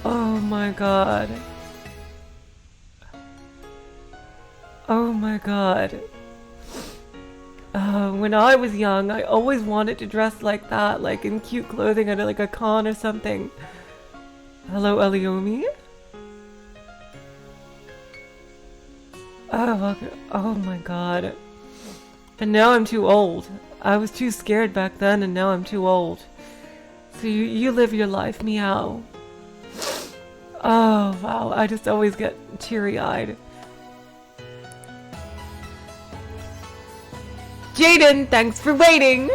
Oh my god. Oh my god. When I was young, I always wanted to dress like that, like in cute clothing at like a con or something. Hello, Eliomi? Oh my god. And now I'm too old. I was too scared back then, and now I'm too old. So you live your life, Meow. Oh, wow. I just always get teary-eyed. Jaden, thanks for waiting.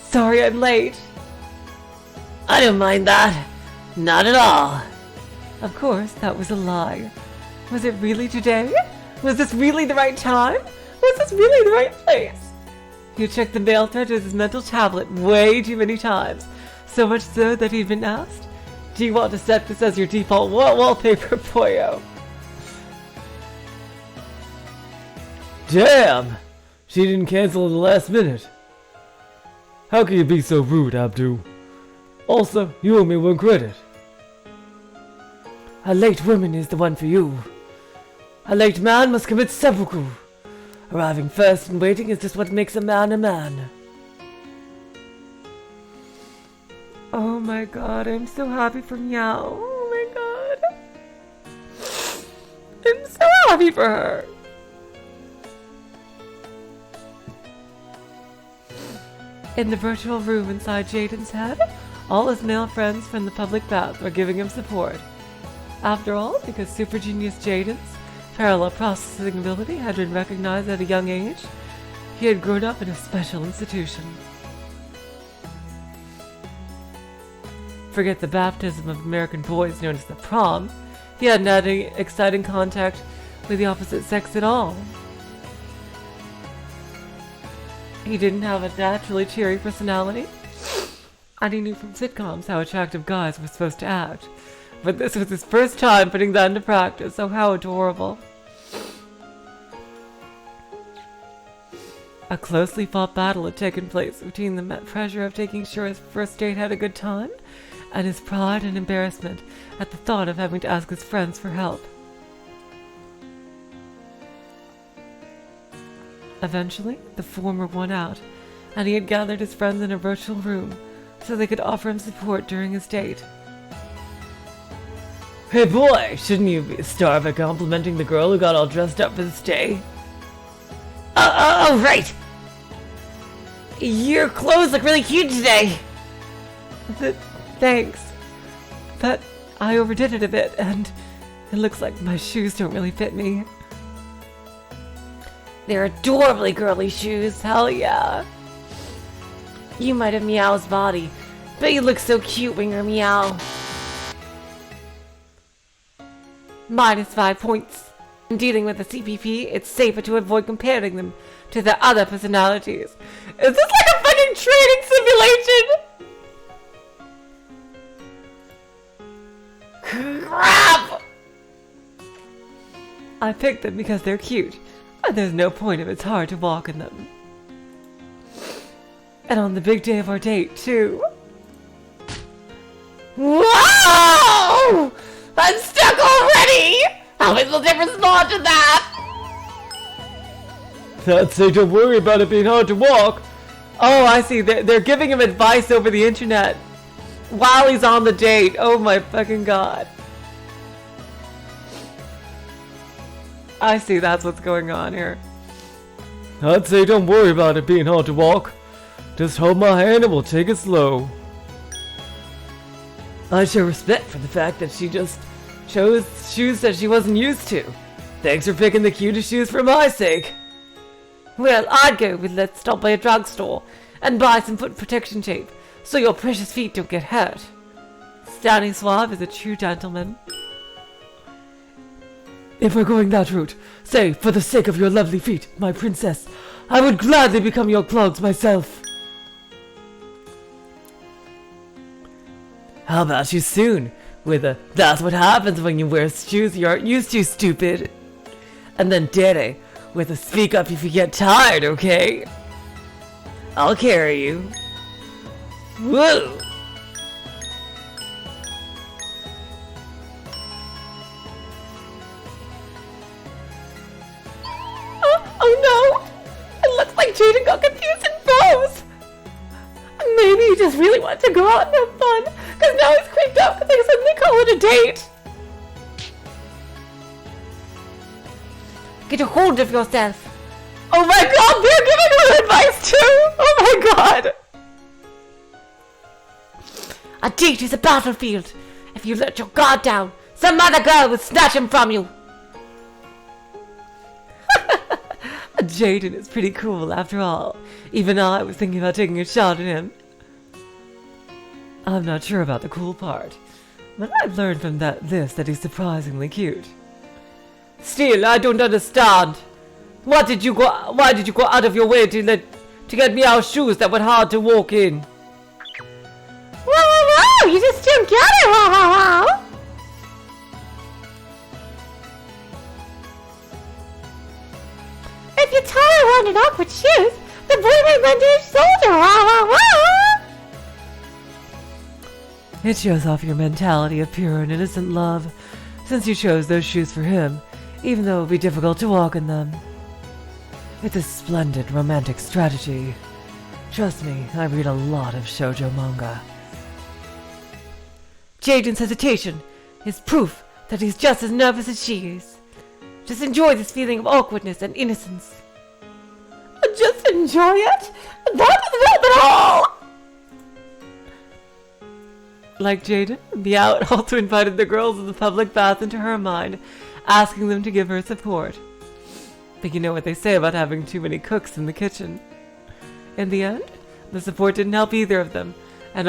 Sorry I'm late. I don't mind that. Not at all. Of course, that was a lie. Was it really today? Was this really the right time? Was this really the right place? You checked the mail thread with his mental tablet way too many times. So much so that he'd been asked, do you want to set this as your default wallpaper, boyo? Damn! She didn't cancel at the last minute. How can you be so rude, Abdu? Also, you owe me one credit. A late woman is the one for you. A late man must commit seppuku. Arriving first and waiting is just what makes a man a man. Oh my god, I'm so happy for Meow. Oh my god. I'm so happy for her. In the virtual room inside Jaden's head, all his male friends from the public bath were giving him support. After all, because super genius Jaden's parallel processing ability had been recognized at a young age, he had grown up in a special institution. Forget the baptism of American boys known as the prom, he hadn't had any exciting contact with the opposite sex at all. He didn't have a naturally cheery personality, and he knew from sitcoms how attractive guys were supposed to act. But this was his first time putting that into practice, so how adorable. A closely fought battle had taken place between the pressure of making sure his first date had a good time, and his pride and embarrassment at the thought of having to ask his friends for help. Eventually, the former won out, and he had gathered his friends in a virtual room so they could offer him support during his date. Hey boy, shouldn't you be a star by complimenting the girl who got all dressed up for this day? Oh, right! Your clothes look really cute today! Thanks. But I overdid it a bit, and it looks like my shoes don't really fit me. They're adorably girly shoes, hell yeah. You might have Meow's body, but you look so cute when you're Meow. -5 points. In dealing with a CPP, it's safer to avoid comparing them to the other personalities. Is this like a fucking training simulation? Crap! I picked them because they're cute, and there's no point if it's hard to walk in them. And on the big day of our date, too. Whoa! I'm stuck already! How is the different spot to that? I'd say don't worry about it being hard to walk. Oh, I see. They're giving him advice over the internet while he's on the date. Oh my fucking god. I see, that's what's going on here. I'd say don't worry about it being hard to walk. Just hold my hand and we'll take it slow. I show respect for the fact that she just chose shoes that she wasn't used to. Thanks for picking the cutest shoes for my sake. Well, I'd go with let's stop by a drugstore and buy some foot protection tape so your precious feet don't get hurt. Standing suave is a true gentleman. If we're going that route, say, for the sake of your lovely feet, my princess, I would gladly become your clogs myself. How about you soon? With a, that's what happens when you wear shoes you aren't used to, stupid. And then Dere, with a speak up if you get tired, okay? I'll carry you. Woo! Oh no! It looks like Jaden got confused and froze! Maybe he just really wanted to go out and have fun, because now he's creeped out because they suddenly call it a date! Get a hold of yourself! Oh my god, they're giving her advice too! Oh my god! A date is a battlefield. If you let your guard down, some other girl will snatch him from you! Jaden is pretty cool after all. Even I was thinking about taking a shot at him. I'm not sure about the cool part. But I've learned from that he's surprisingly cute. Still, I don't understand. Why did you go out of your way to get Meow's shoes that were hard to walk in? Whoa, you just don't get it, wow. If you tie her around an awkward shoes, the boy might lend to his shoulder, wow. It shows off your mentality of pure and innocent love, since you chose those shoes for him, even though it would be difficult to walk in them. It's a splendid romantic strategy. Trust me, I read a lot of shoujo manga. Jaden's hesitation is proof that he's just as nervous as she is. Just enjoy this feeling of awkwardness and innocence. Just enjoy it? That doesn't help at all! Like Jaden, Meow also invited the girls of the public bath into her mind, asking them to give her support. But you know what they say about having too many cooks in the kitchen. In the end, the support didn't help either of them, and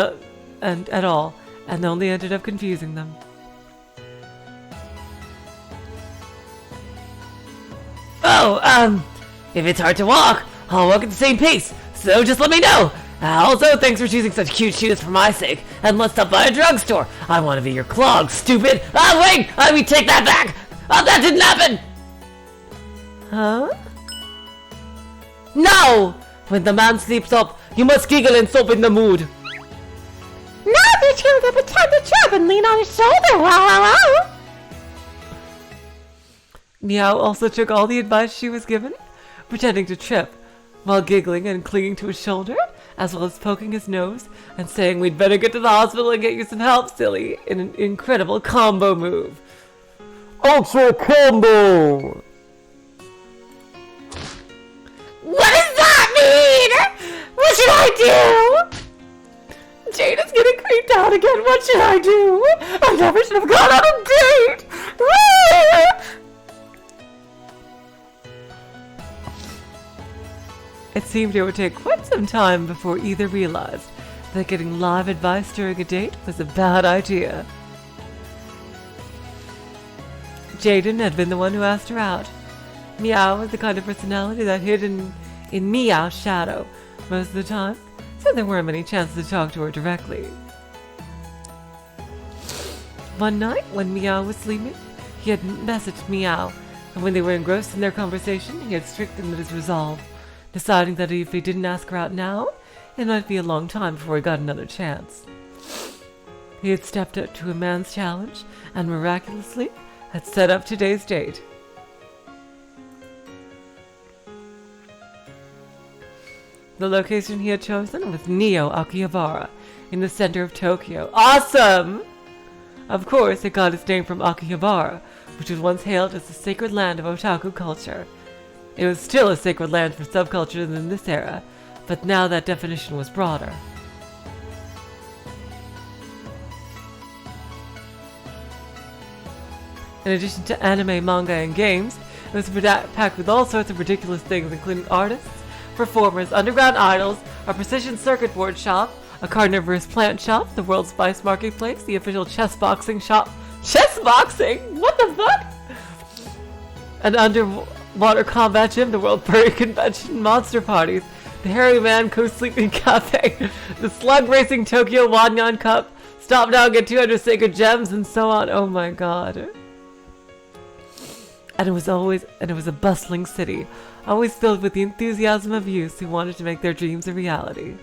at all, and only ended up confusing them. Oh, if it's hard to walk, I'll walk at the same pace, so just let me know. Also, thanks for choosing such cute shoes for my sake, and let's stop by a drugstore. I want to be your clog, stupid. Wait, let me take that back. That didn't happen. Huh? No! When the man sleeps up, you must giggle and soap in the mood. Now they're trying to pretend to trip and lean on his shoulder, wow. Meow also took all the advice she was given, pretending to trip, while giggling and clinging to his shoulder, as well as poking his nose and saying we'd better get to the hospital and get you some help, silly, in an incredible combo move. Ultra combo! What does that mean? What should I do? Jaden's getting creeped out again. What should I do? I never should have gone on a date. It seemed it would take quite some time before either realized that getting live advice during a date was a bad idea. Jaden had been the one who asked her out. Meow was the kind of personality that hid in Meow's shadow most of the time, so there weren't many chances to talk to her directly. One night, when Meow was sleeping, he had messaged Meow, and when they were engrossed in their conversation, he had strengthened his resolve, deciding that if he didn't ask her out now, it might be a long time before he got another chance. He had stepped up to a man's challenge, and miraculously had set up today's date. The location he had chosen was Neo Akihabara, in the center of Tokyo. Awesome! Of course, it got its name from Akihabara, which was once hailed as the sacred land of otaku culture. It was still a sacred land for subcultures in this era, but now that definition was broader. In addition to anime, manga, and games, it was packed with all sorts of ridiculous things, including artists, performers, underground idols, a precision circuit board shop, a carnivorous plant shop, the world's spice marketplace, the official chess boxing shop. Chess boxing? What the fuck? An underwater combat gym, the World Furry Convention, monster parties, the Hairy Man Co-Sleeping Cafe, the slug racing Tokyo Wanyan Cup, stop now and get 200 sacred gems, and so on. Oh my god. And it was a bustling city, always filled with the enthusiasm of youths who wanted to make their dreams a reality.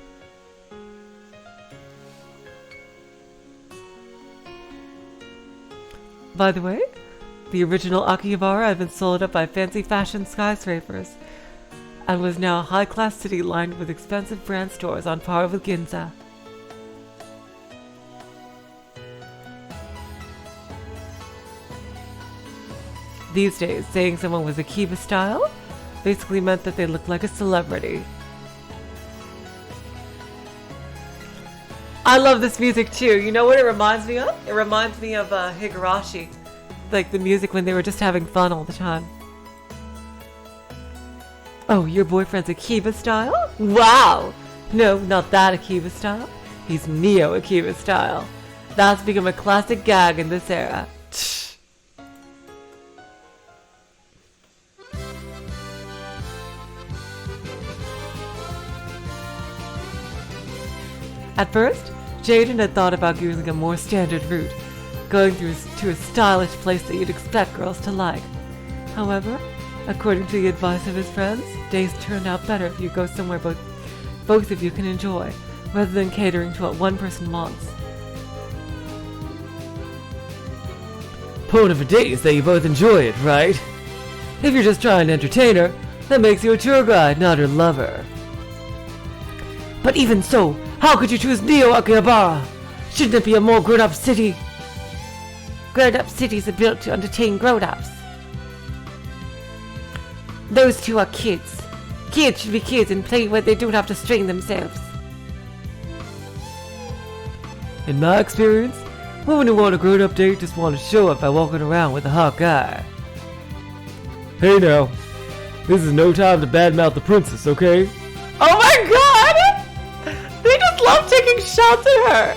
By the way, the original Akihabara had been sold up by fancy fashion skyscrapers, and was now a high-class city lined with expensive brand stores on par with Ginza. These days, saying someone was Akiba style basically meant that they looked like a celebrity. I love this music too. You know what it reminds me of? It reminds me of Higurashi. Like the music when they were just having fun all the time. Oh, your boyfriend's Akiba style? Wow! No, not that Akiba style. He's Neo Akiba style. That's become a classic gag in this era. At first, Jaden had thought about using a more standard route, going to a stylish place that you'd expect girls to like. However, according to the advice of his friends, days turned out better if you go somewhere both of you can enjoy, rather than catering to what one person wants. Point of a date is that you both enjoy it, right? If you're just trying to entertain her, that makes you a tour guide, not her lover. But even so, how could you choose Neo Akihabara? Shouldn't it be a more grown-up city? Grown-up cities are built to entertain grown-ups. Those two are kids. Kids should be kids and play where they don't have to strain themselves. In my experience, women who want a grown-up date just want to show up by walking around with a hot guy. Hey now, this is no time to badmouth the princess, okay? Oh my god! They just love taking shots at her!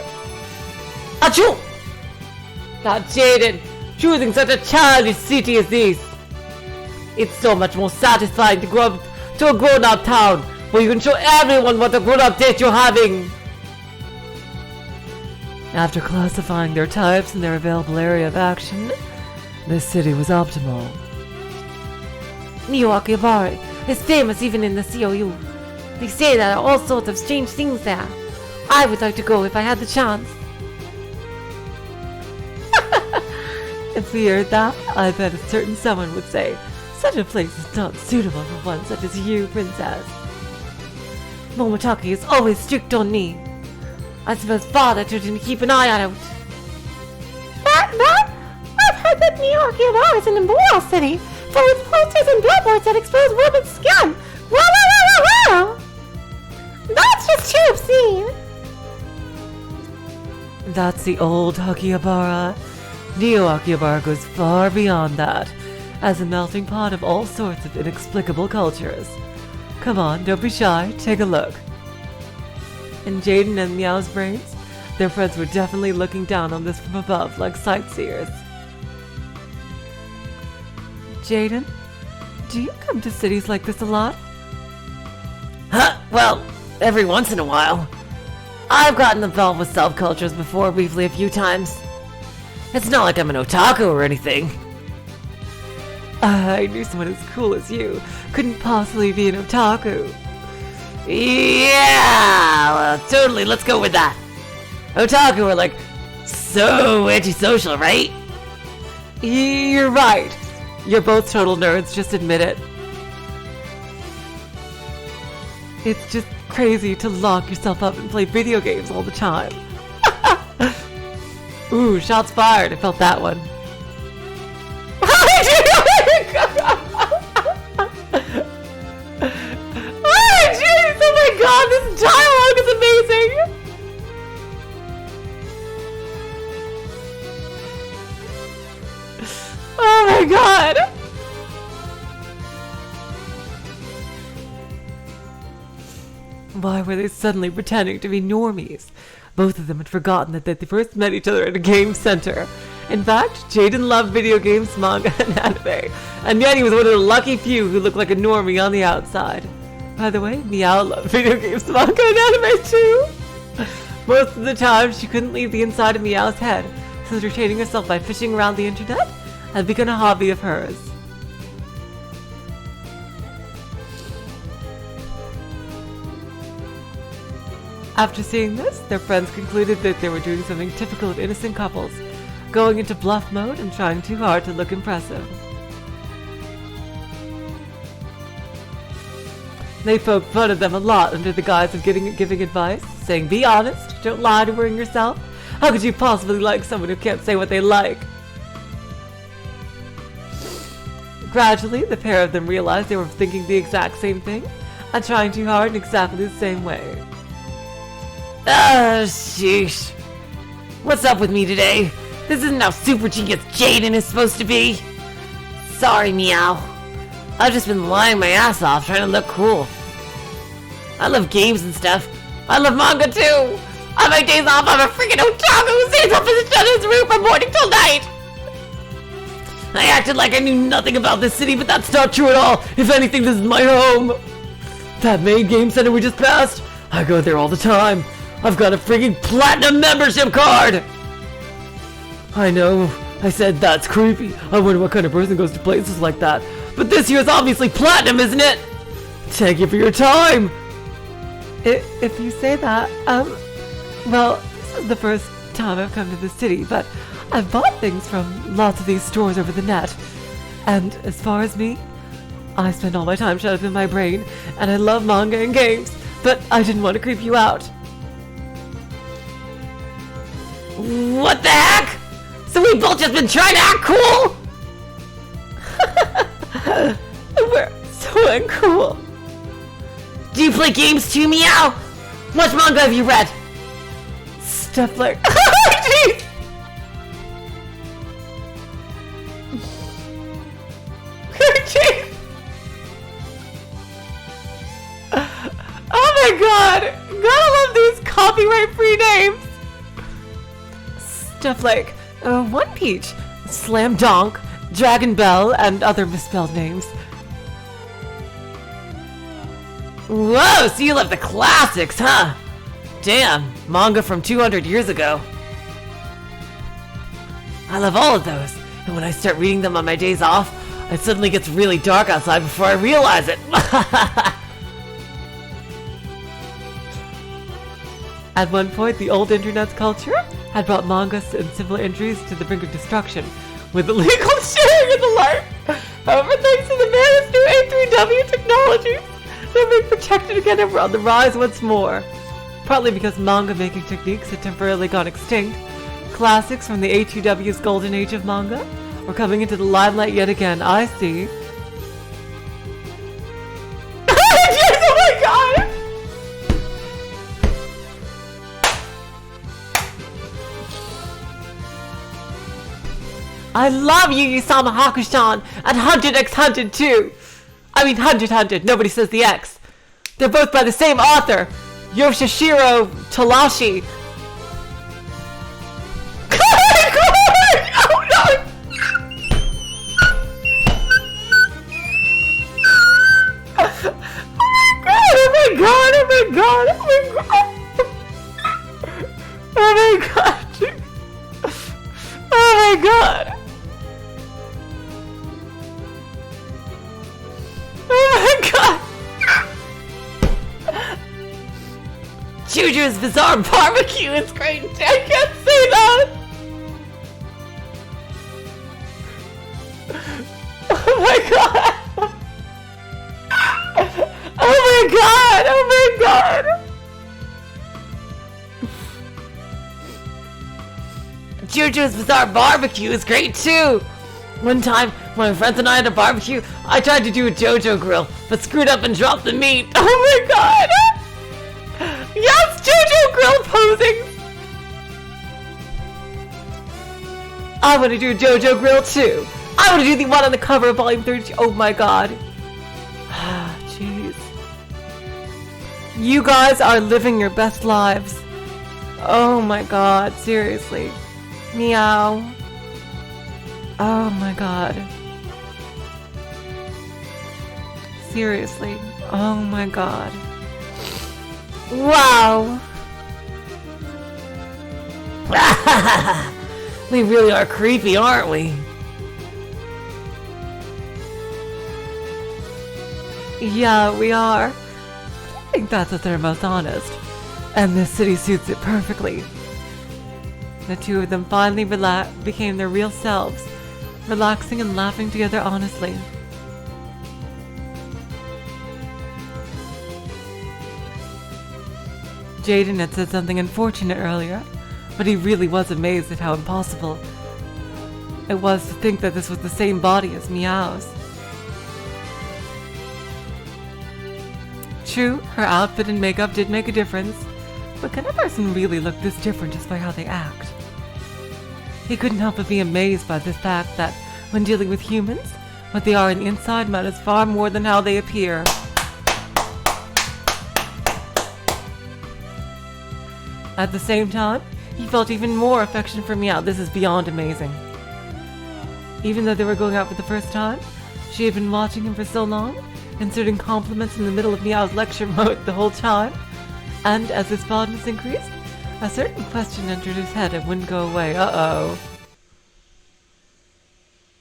Achoo! Now Jaden, choosing such a childish city as this. It's so much more satisfying to grow up to a grown-up town where you can show everyone what a grown-up date you're having. After classifying their types and their available area of action, this city was optimal. Neo Akihabara is famous even in the COU. They say there are all sorts of strange things there. I would like to go if I had the chance. If we heard that, I bet a certain someone would say, such a place is not suitable for one such as you, princess. Momotaki is always strict on me. I suppose father told him to keep an eye out. That? I've heard that Neo Akihabara is an immoral city, full of posters and billboards that expose women's skin. Wow! That's just too obscene. That's the old Akihabara. Neo Akihabara goes far beyond that, as a melting pot of all sorts of inexplicable cultures. Come on, don't be shy, take a look. In Jaden and Meow's brains, their friends were definitely looking down on this from above like sightseers. Jaden, do you come to cities like this a lot? Huh? Well, every once in a while. I've gotten involved with subcultures before, briefly a few times. It's not like I'm an otaku or anything. I knew someone as cool as you couldn't possibly be an otaku. Yeah, well, totally, let's go with that. Otaku are like so antisocial, right? You're right. You're both total nerds, just admit it. It's just crazy to lock yourself up and play video games all the time. Ooh, shots fired. I felt that one. Oh, jeez! Oh my god, this dialogue is amazing! Oh my god! Why were they suddenly pretending to be normies? Both of them had forgotten that they first met each other at a game center. In fact, Jaden loved video games, manga, and anime, and yet he was one of the lucky few who looked like a normie on the outside. By the way, Meow loved video games, manga, and anime too! Most of the time, she couldn't leave the inside of Meow's head, so entertaining herself by fishing around the internet had become a hobby of hers. After seeing this, their friends concluded that they were doing something typical of innocent couples, going into bluff mode and trying too hard to look impressive. They poked fun at them a lot under the guise of giving advice, saying, be honest, don't lie to her and yourself. How could you possibly like someone who can't say what they like? Gradually, the pair of them realized they were thinking the exact same thing, and trying too hard in exactly the same way. Sheesh. What's up with me today? This isn't how super genius Jaden is supposed to be. Sorry, Meow. I've just been lying my ass off trying to look cool. I love games and stuff. I love manga too. On my days off, I'm a freaking otaku who stays up in his room from morning till night! I acted like I knew nothing about this city, but that's not true at all. If anything, this is my home. That main game center we just passed, I go there all the time. I've got a freaking platinum membership card! I know, I said that's creepy. I wonder what kind of person goes to places like that. But this year's obviously platinum, isn't it? Thank you for your time! If you say that, well, this is the first time I've come to the city, but I've bought things from lots of these stores over the net. And as far as me, I spend all my time shut up in my brain, and I love manga and games, but I didn't want to creep you out. What the heck? So we both just been trying to act cool? We're so uncool. Do you play games too, Meow? What manga have you read? Stuff like... Jeez! Jeez! Oh my god! Gotta love these copyright-free names! Stuff like One Peach, Slam Dunk, Dragon Bell, and other misspelled names. Whoa, so you love the classics, huh? Damn, manga from 200 years ago. I love all of those, and when I start reading them on my days off, it suddenly gets really dark outside before I realize it. At one point, the old internet's culture had brought mangas and similar entries to the brink of destruction, with illegal sharing and the like. However, thanks to the man's new A3W technology, they're being protected again and we're on the rise once more. Partly because manga making techniques had temporarily gone extinct, classics from the A2W's golden age of manga were coming into the limelight yet again. I see. Yes, oh my god! I love Yu Yu Sama Hakushan and 100x100 too. I mean 100. Nobody says the X. They're both by the same author, Yoshishiro Talashi. Oh no! Oh my god! Oh my god! Oh my god! Oh my god! Oh my god! Oh my god! Juju's Bizarre Barbecue is great. I can't say that! Oh my god! Oh my god! Oh my god! Juju's Bizarre Barbecue is great too! One time, when my friends and I had a barbecue, I tried to do a JoJo grill, but screwed up and dropped the meat. Oh my god! Yes, JoJo grill posing! I want to do a JoJo grill too! I want to do the one on the cover of Volume 32. Oh my god. Jeez. You guys are living your best lives. Oh my god, seriously. Meow. Oh my god. Seriously. Oh my god. Wow. We really are creepy, aren't we? Yeah, we are. I think that's if they're most honest. And this city suits it perfectly. The two of them finally became their real selves, relaxing and laughing together honestly. Jaden had said something unfortunate earlier, but he really was amazed at how impossible it was to think that this was the same body as Meow's. True, her outfit and makeup did make a difference, but can a person really look this different just by how they act? He couldn't help but be amazed by the fact that, when dealing with humans, what they are on the inside matters far more than how they appear. At the same time, he felt even more affection for Meow. This is beyond amazing. Even though they were going out for the first time, she had been watching him for so long, inserting compliments in the middle of Meow's lecture mode the whole time. And as his fondness increased, a certain question entered his head and wouldn't go away. Uh-oh.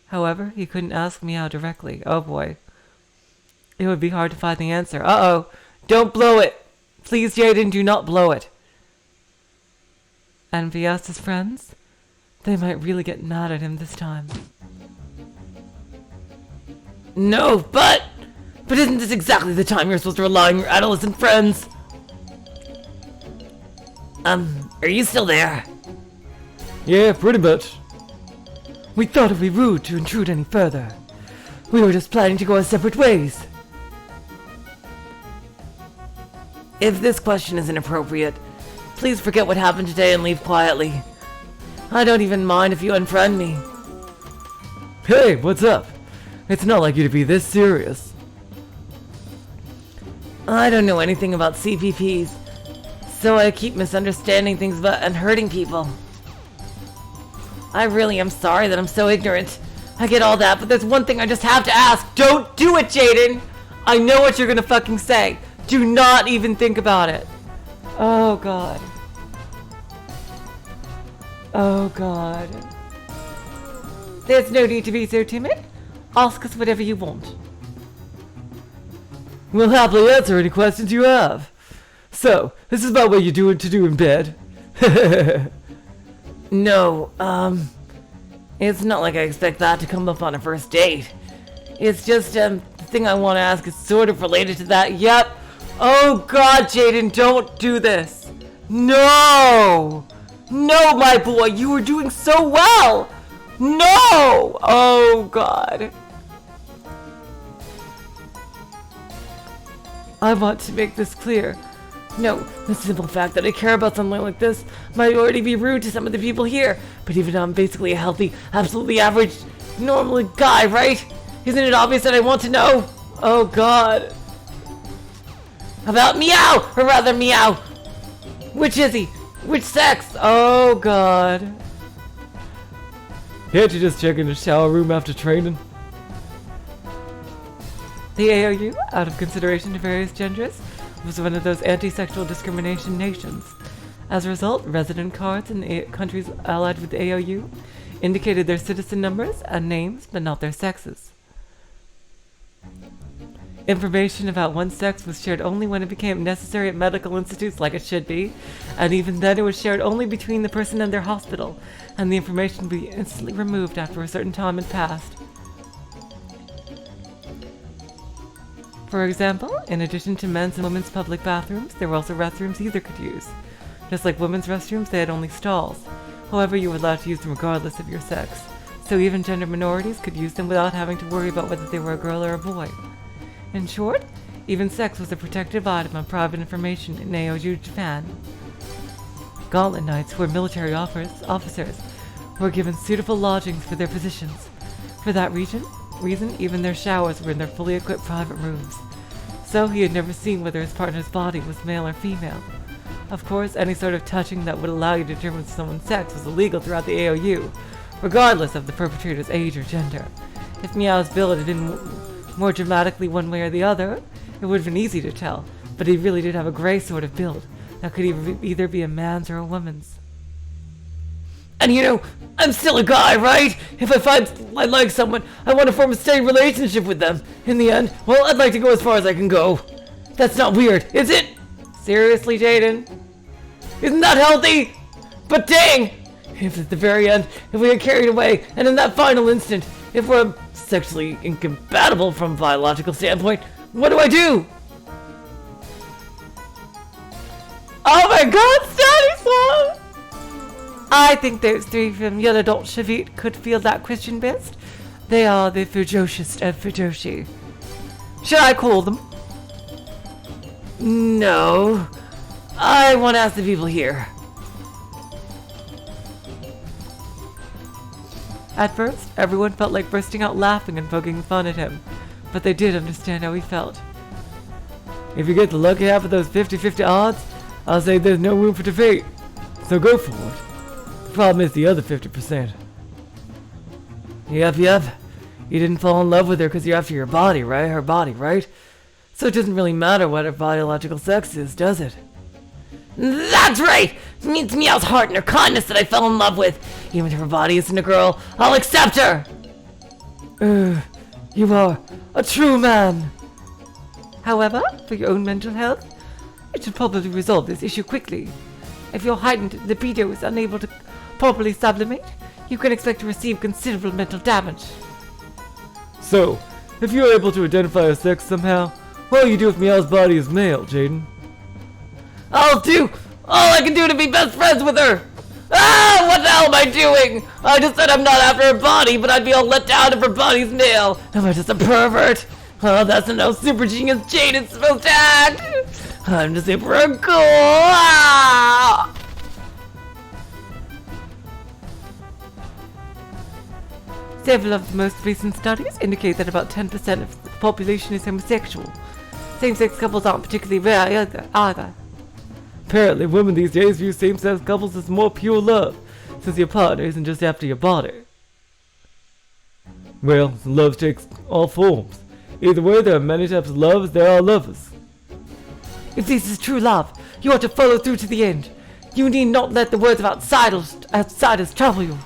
However, he couldn't ask Meow directly. Oh boy. It would be hard to find the answer. Uh-oh. Don't blow it. Please, Jaden, do not blow it. And if he asked his friends, they might really get mad at him this time. No, but isn't this exactly the time you're supposed to rely on your adolescent friends? Are you still there? Yeah, pretty much. We thought it would be rude to intrude any further. We were just planning to go our separate ways. If this question is inappropriate, please forget what happened today and leave quietly. I don't even mind if you unfriend me. Hey, what's up? It's not like you to be this serious. I don't know anything about CPPs, so I keep misunderstanding things and hurting people. I really am sorry that I'm so ignorant. I get all that, but there's one thing I just have to ask. Don't do it, Jaden! I know what you're gonna fucking say. Do not even think about it. Oh god. Oh god. There's no need to be so timid. Ask us whatever you want. We'll happily answer any questions you have. So, this is about what you're doing to do in bed. No, it's not like I expect that to come up on a first date. It's just, the thing I want to ask is sort of related to that. Yep. Oh god, Jaden, don't do this. No! No, my boy, you were doing so well! No! Oh god. I want to make this clear. No, the simple fact that I care about something like this might already be rude to some of the people here, but even though I'm basically a healthy, absolutely average, normal guy, right? Isn't it obvious that I want to know? Oh god. About Meow! Or rather, Meow! Which is he? Which sex? Oh god. Can't you just check in the shower room after training? The AOU, out of consideration to various genders, was one of those anti-sexual discrimination nations. As a result, resident cards in the countries allied with the AOU indicated their citizen numbers and names, but not their sexes. Information about one's sex was shared only when it became necessary at medical institutes, like it should be, and even then it was shared only between the person and their hospital, and the information would be instantly removed after a certain time had passed. For example, in addition to men's and women's public bathrooms, there were also restrooms either could use. Just like women's restrooms, they had only stalls. However, you were allowed to use them regardless of your sex, so even gender minorities could use them without having to worry about whether they were a girl or a boy. In short, even sex was a protective item of private information in AOU Japan. Gauntlet Knights, who were military officers, were given suitable lodgings for their positions. For that reason, even their showers were in their fully equipped private rooms. So he had never seen whether his partner's body was male or female. Of course, any sort of touching that would allow you to determine someone's sex was illegal throughout the AOU, regardless of the perpetrator's age or gender. If Meow's build had been more dramatically one way or the other, it would have been easy to tell, but he really did have a gray sort of build that could either be a man's or a woman's. And you know, I'm still a guy, right? If I like someone, I want to form a steady relationship with them. In the end, well, I'd like to go as far as I can go. That's not weird, is it? Seriously, Jaden? Isn't that healthy? But dang! If at the very end, if we get carried away, and in that final instant, if we're sexually incompatible from a biological standpoint, what do I do? Oh my god, Stanisław! I think those three from Young Adult Shavit could feel that question best. They are the Fujoshiest of Fujoshi. Should I call them? No. I want to ask the people here. At first, everyone felt like bursting out laughing and poking fun at him, but they did understand how he felt. If you get the lucky half of those 50-50 odds, I'll say there's no room for debate. So go for it. The problem is the other 50%. Yep. You didn't fall in love with her because you're after your body, right? Her body, right? So it doesn't really matter what her biological sex is, does it? That's right! It's Meow's heart and her kindness that I fell in love with. Even if her body isn't a girl, I'll accept her! You are a true man. However, for your own mental health, it should probably resolve this issue quickly. If your heightened libido is unable to properly sublimate, you can expect to receive considerable mental damage. So, if you're able to identify her sex somehow, what will you do if Meow's body is male, Jaden? I'll do all I can do to be best friends with her! Ah! What the hell am I doing? I just said I'm not after her body, but I'd be all let down if her body's male. Am I just a pervert? Oh, that's not how super genius Jaden's supposed to act! I'm just here for a goal! Ah! Several of the most recent studies indicate that about 10% of the population is homosexual. Same-sex couples aren't particularly rare either. Apparently, women these days view same-sex couples as more pure love, since your partner isn't just after your body. Well, love takes all forms. Either way, there are many types of love as there are lovers. If this is true love, you ought to follow through to the end. You need not let the words of outsiders trouble you.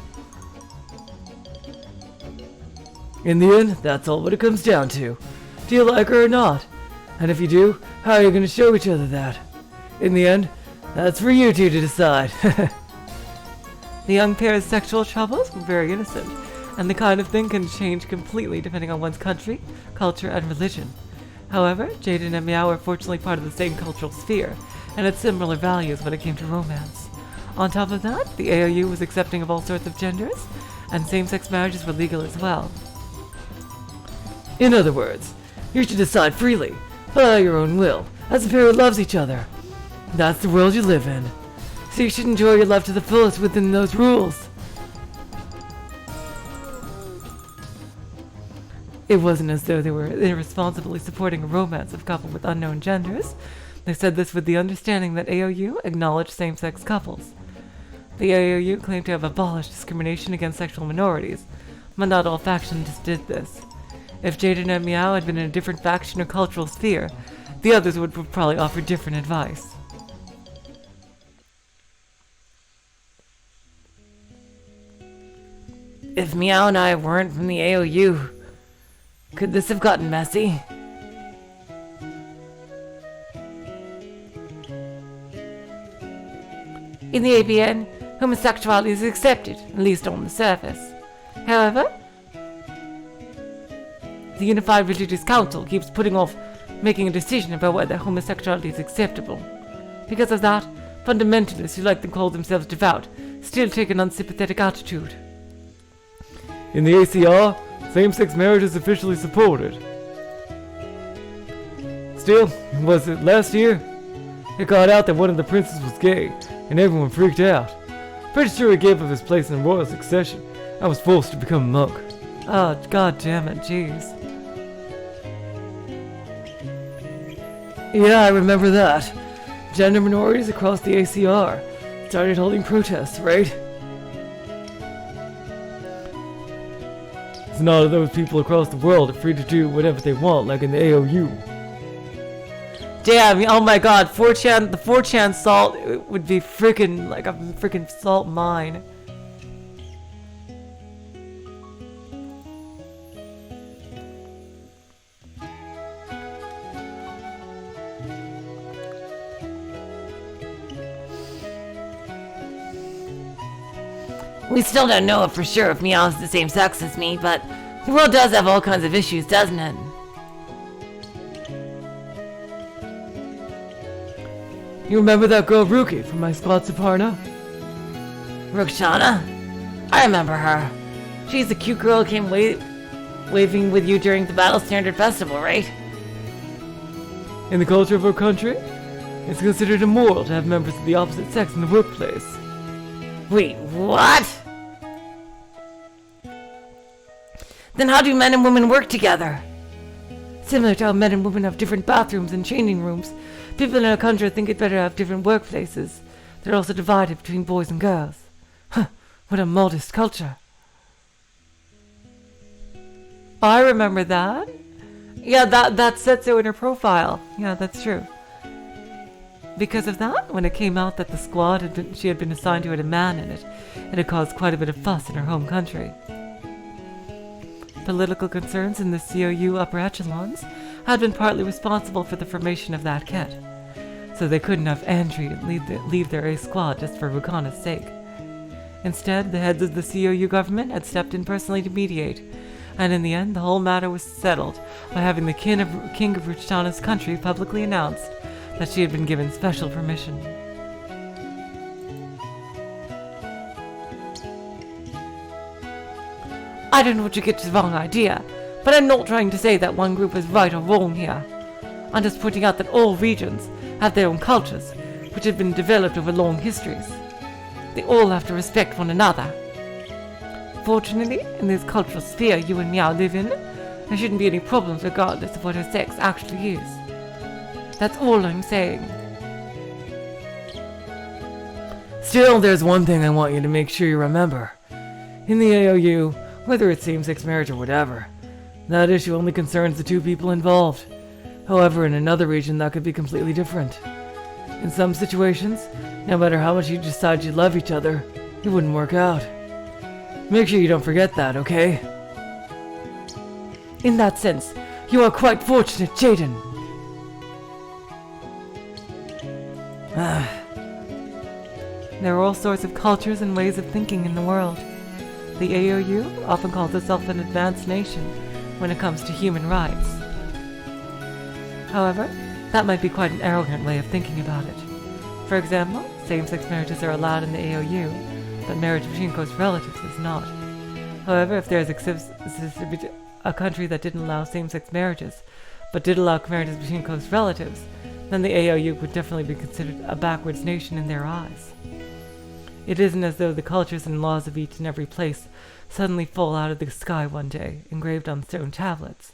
In the end, that's all what it comes down to. Do you like her or not? And if you do, how are you going to show each other that? In the end, that's for you two to decide. The young pair's sexual troubles were very innocent, and the kind of thing can change completely depending on one's country, culture, and religion. However, Jaden and Meow were fortunately part of the same cultural sphere, and had similar values when it came to romance. On top of that, the AOU was accepting of all sorts of genders, and same-sex marriages were legal as well. In other words, you should decide freely, by your own will, as a pair who loves each other. That's the world you live in. So you should enjoy your love to the fullest within those rules. It wasn't as though they were irresponsibly supporting a romance of a couple with unknown genders. They said this with the understanding that AOU acknowledged same-sex couples. The AOU claimed to have abolished discrimination against sexual minorities, but not all factions did this. If Jaden and Meow had been in a different faction or cultural sphere, the others would probably offer different advice. If Meow and I weren't from the AOU, could this have gotten messy? In the ABN, homosexuality is accepted, at least on the surface. However, the Unified Religious Council keeps putting off making a decision about whether homosexuality is acceptable. Because of that, fundamentalists who like to call themselves devout still take an unsympathetic attitude. In the ACR, same-sex marriage is officially supported. Still, was it last year? It got out that one of the princes was gay, and everyone freaked out. Pretty sure he gave up his place in royal succession and was forced to become a monk. Oh, god damn it, jeez. Yeah, I remember that. Gender minorities across the ACR started holding protests, right? It's not those people across the world are free to do whatever they want, like in the AOU. Damn, oh my god, 4chan, the 4chan salt would be freaking like a freaking salt mine. We still don't know for sure if Meow's the same sex as me, but the world does have all kinds of issues, doesn't it? You remember that girl Ruki from my squad Saparna? Rukshana? I remember her. She's the cute girl who came waving with you during the Battle Standard Festival, right? In the culture of our country, it's considered immoral to have members of the opposite sex in the workplace. Wait, what? Then how do men and women work together? Similar to how men and women have different bathrooms and changing rooms, people in our country think it better to have different workplaces. They're also divided between boys and girls. Huh, what a modest culture. I remember that. Yeah, that said so in her profile. Yeah, that's true. Because of that, when it came out that the squad she had been assigned to had a man in it, it had caused quite a bit of fuss in her home country. Political concerns in the COU upper echelons had been partly responsible for the formation of that kit, so they couldn't have Andrew leave their A squad just for Rukana's sake. Instead, the heads of the COU government had stepped in personally to mediate, and in the end the whole matter was settled by having the king of Ruchitana's country publicly announced that she had been given special permission. I don't know what you get the wrong idea, but I'm not trying to say that one group is right or wrong here. I'm just pointing out that all regions have their own cultures, which have been developed over long histories. They all have to respect one another. Fortunately, in this cultural sphere you and Meow live in, there shouldn't be any problems regardless of what her sex actually is. That's all I'm saying. Still, there's one thing I want you to make sure you remember. In the AOU, whether it's same-sex marriage or whatever, that issue only concerns the two people involved. However, in another region, that could be completely different. In some situations, no matter how much you decide you love each other, it wouldn't work out. Make sure you don't forget that, okay? In that sense, you are quite fortunate, Jaden. There are all sorts of cultures and ways of thinking in the world. The AOU often calls itself an advanced nation when it comes to human rights. However, that might be quite an arrogant way of thinking about it. For example, same-sex marriages are allowed in the AOU, but marriage between close relatives is not. However, if there is a country that didn't allow same-sex marriages, but did allow marriages between close relatives, then the AOU would definitely be considered a backwards nation in their eyes. It isn't as though the cultures and laws of each and every place suddenly fall out of the sky one day, engraved on stone tablets.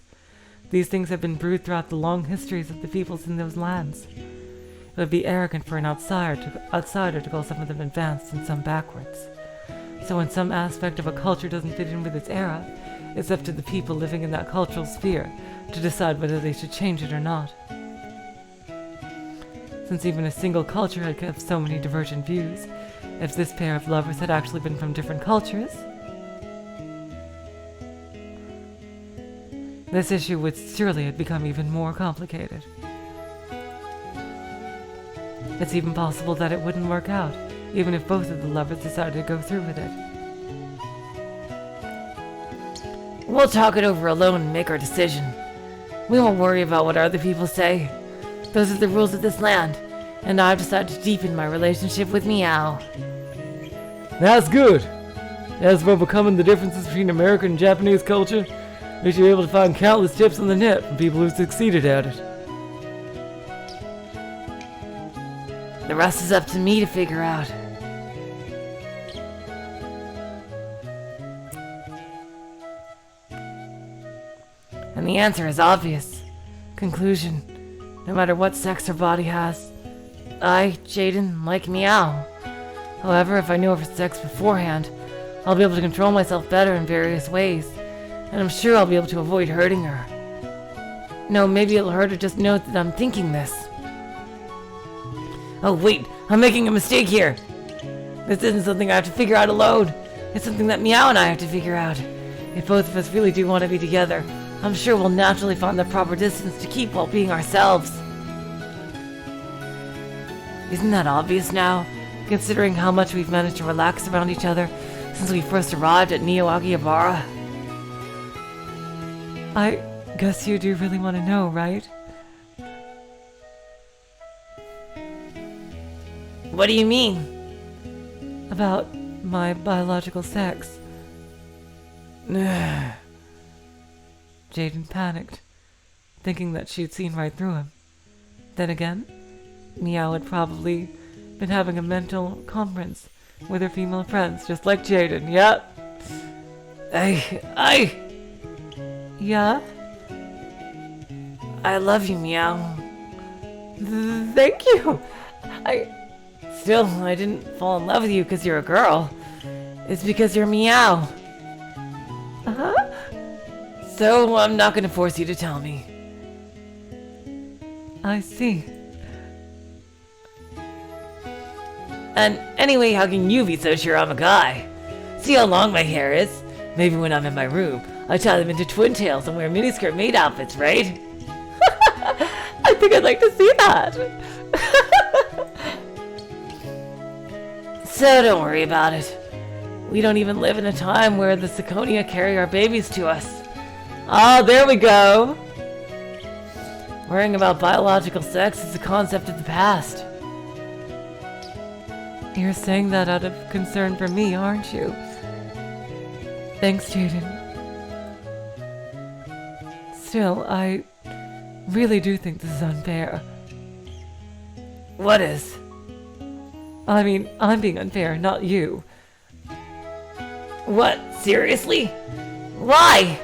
These things have been brewed throughout the long histories of the peoples in those lands. It would be arrogant for an outsider to call some of them advanced and some backwards. So when some aspect of a culture doesn't fit in with its era, it's up to the people living in that cultural sphere to decide whether they should change it or not. Since even a single culture had kept so many divergent views, if this pair of lovers had actually been from different cultures, this issue would surely have become even more complicated. It's even possible that it wouldn't work out, even if both of the lovers decided to go through with it. We'll talk it over alone and make our decision. We won't worry about what other people say. Those are the rules of this land, and I've decided to deepen my relationship with Meow. That's good. As for overcoming the differences between American and Japanese culture, we should be able to find countless tips on the net from people who succeeded at it. The rest is up to me to figure out. And the answer is obvious. Conclusion. No matter what sex her body has, I, Jaden, like Meow. However, if I know her sex beforehand, I'll be able to control myself better in various ways, and I'm sure I'll be able to avoid hurting her. No, maybe it'll hurt her just to know that I'm thinking this. Oh wait, I'm making a mistake here. This isn't something I have to figure out alone. It's something that Meow and I have to figure out. If both of us really do want to be together, I'm sure we'll naturally find the proper distance to keep while being ourselves. Isn't that obvious now, considering how much we've managed to relax around each other since we first arrived at Neo Akihabara? I guess you do really want to know, right? What do you mean? About my biological sex. Jaden panicked, thinking that she'd seen right through him. Then again, Meow had probably been having a mental conference with her female friends, just like Jaden. Yep. Yeah? I love you, Meow. Thank you. Still, I didn't fall in love with you because you're a girl. It's because you're meow. Uh-huh. So I'm not gonna force you to tell me. I see. And anyway, how can you be so sure I'm a guy? See how long my hair is? Maybe when I'm in my room, I tie them into twin tails and wear miniskirt maid outfits, right? I think I'd like to see that. So don't worry about it. We don't even live in a time where the Ciconia carry our babies to us. Ah, there we go. Worrying about biological sex is a concept of the past. You're saying that out of concern for me, aren't you? Thanks, Jaden. Still, I really do think this is unfair. What is? I mean, I'm being unfair, not you. What? Seriously? Why?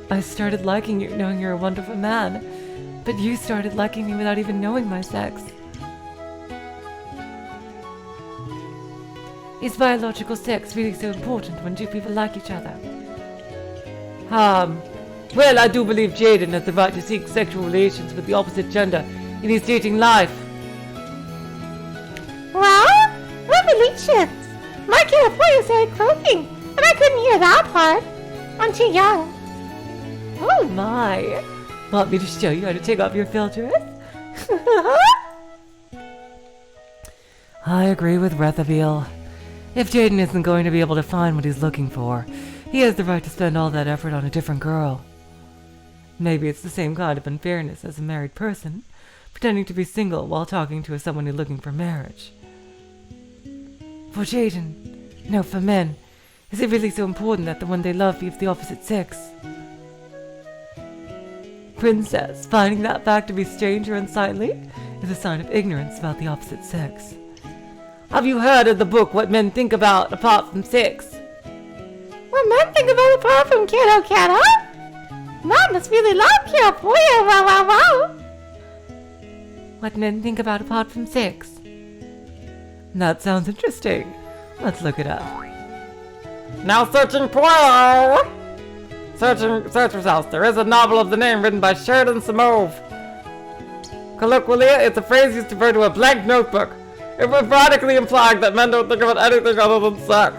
I started liking you knowing you're a wonderful man, but you started liking me without even knowing my sex. Is biological sex really so important when two people like each other? Well, I do believe Jaden has the right to seek sexual relations with the opposite gender in his dating life. Well, revelations! My California started croaking, and I couldn't hear that part. I'm too young. Oh my! Want me to show you how to take off your filters? I agree with Battefield. If Jaden isn't going to be able to find what he's looking for, he has the right to spend all that effort on a different girl. Maybe it's the same kind of unfairness as a married person, pretending to be single while talking to someone who's looking for marriage. For Jaden, no, for men, is it really so important that the one they love be of the opposite sex? Princess, finding that fact to be strange or unsightly is a sign of ignorance about the opposite sex. Have you heard of the book What Men Think About Apart from Sex? What men think about apart from Kiddo Kiddo? Mom must really love California, wow wow wow! What men think about apart from sex? That sounds interesting. Let's look it up. Now searching for... Search results. There is a novel of the name written by Sheridan Samove. Colloquially, it's a phrase used to refer to a blank notebook. It was radically implying that men don't think about anything other than sex.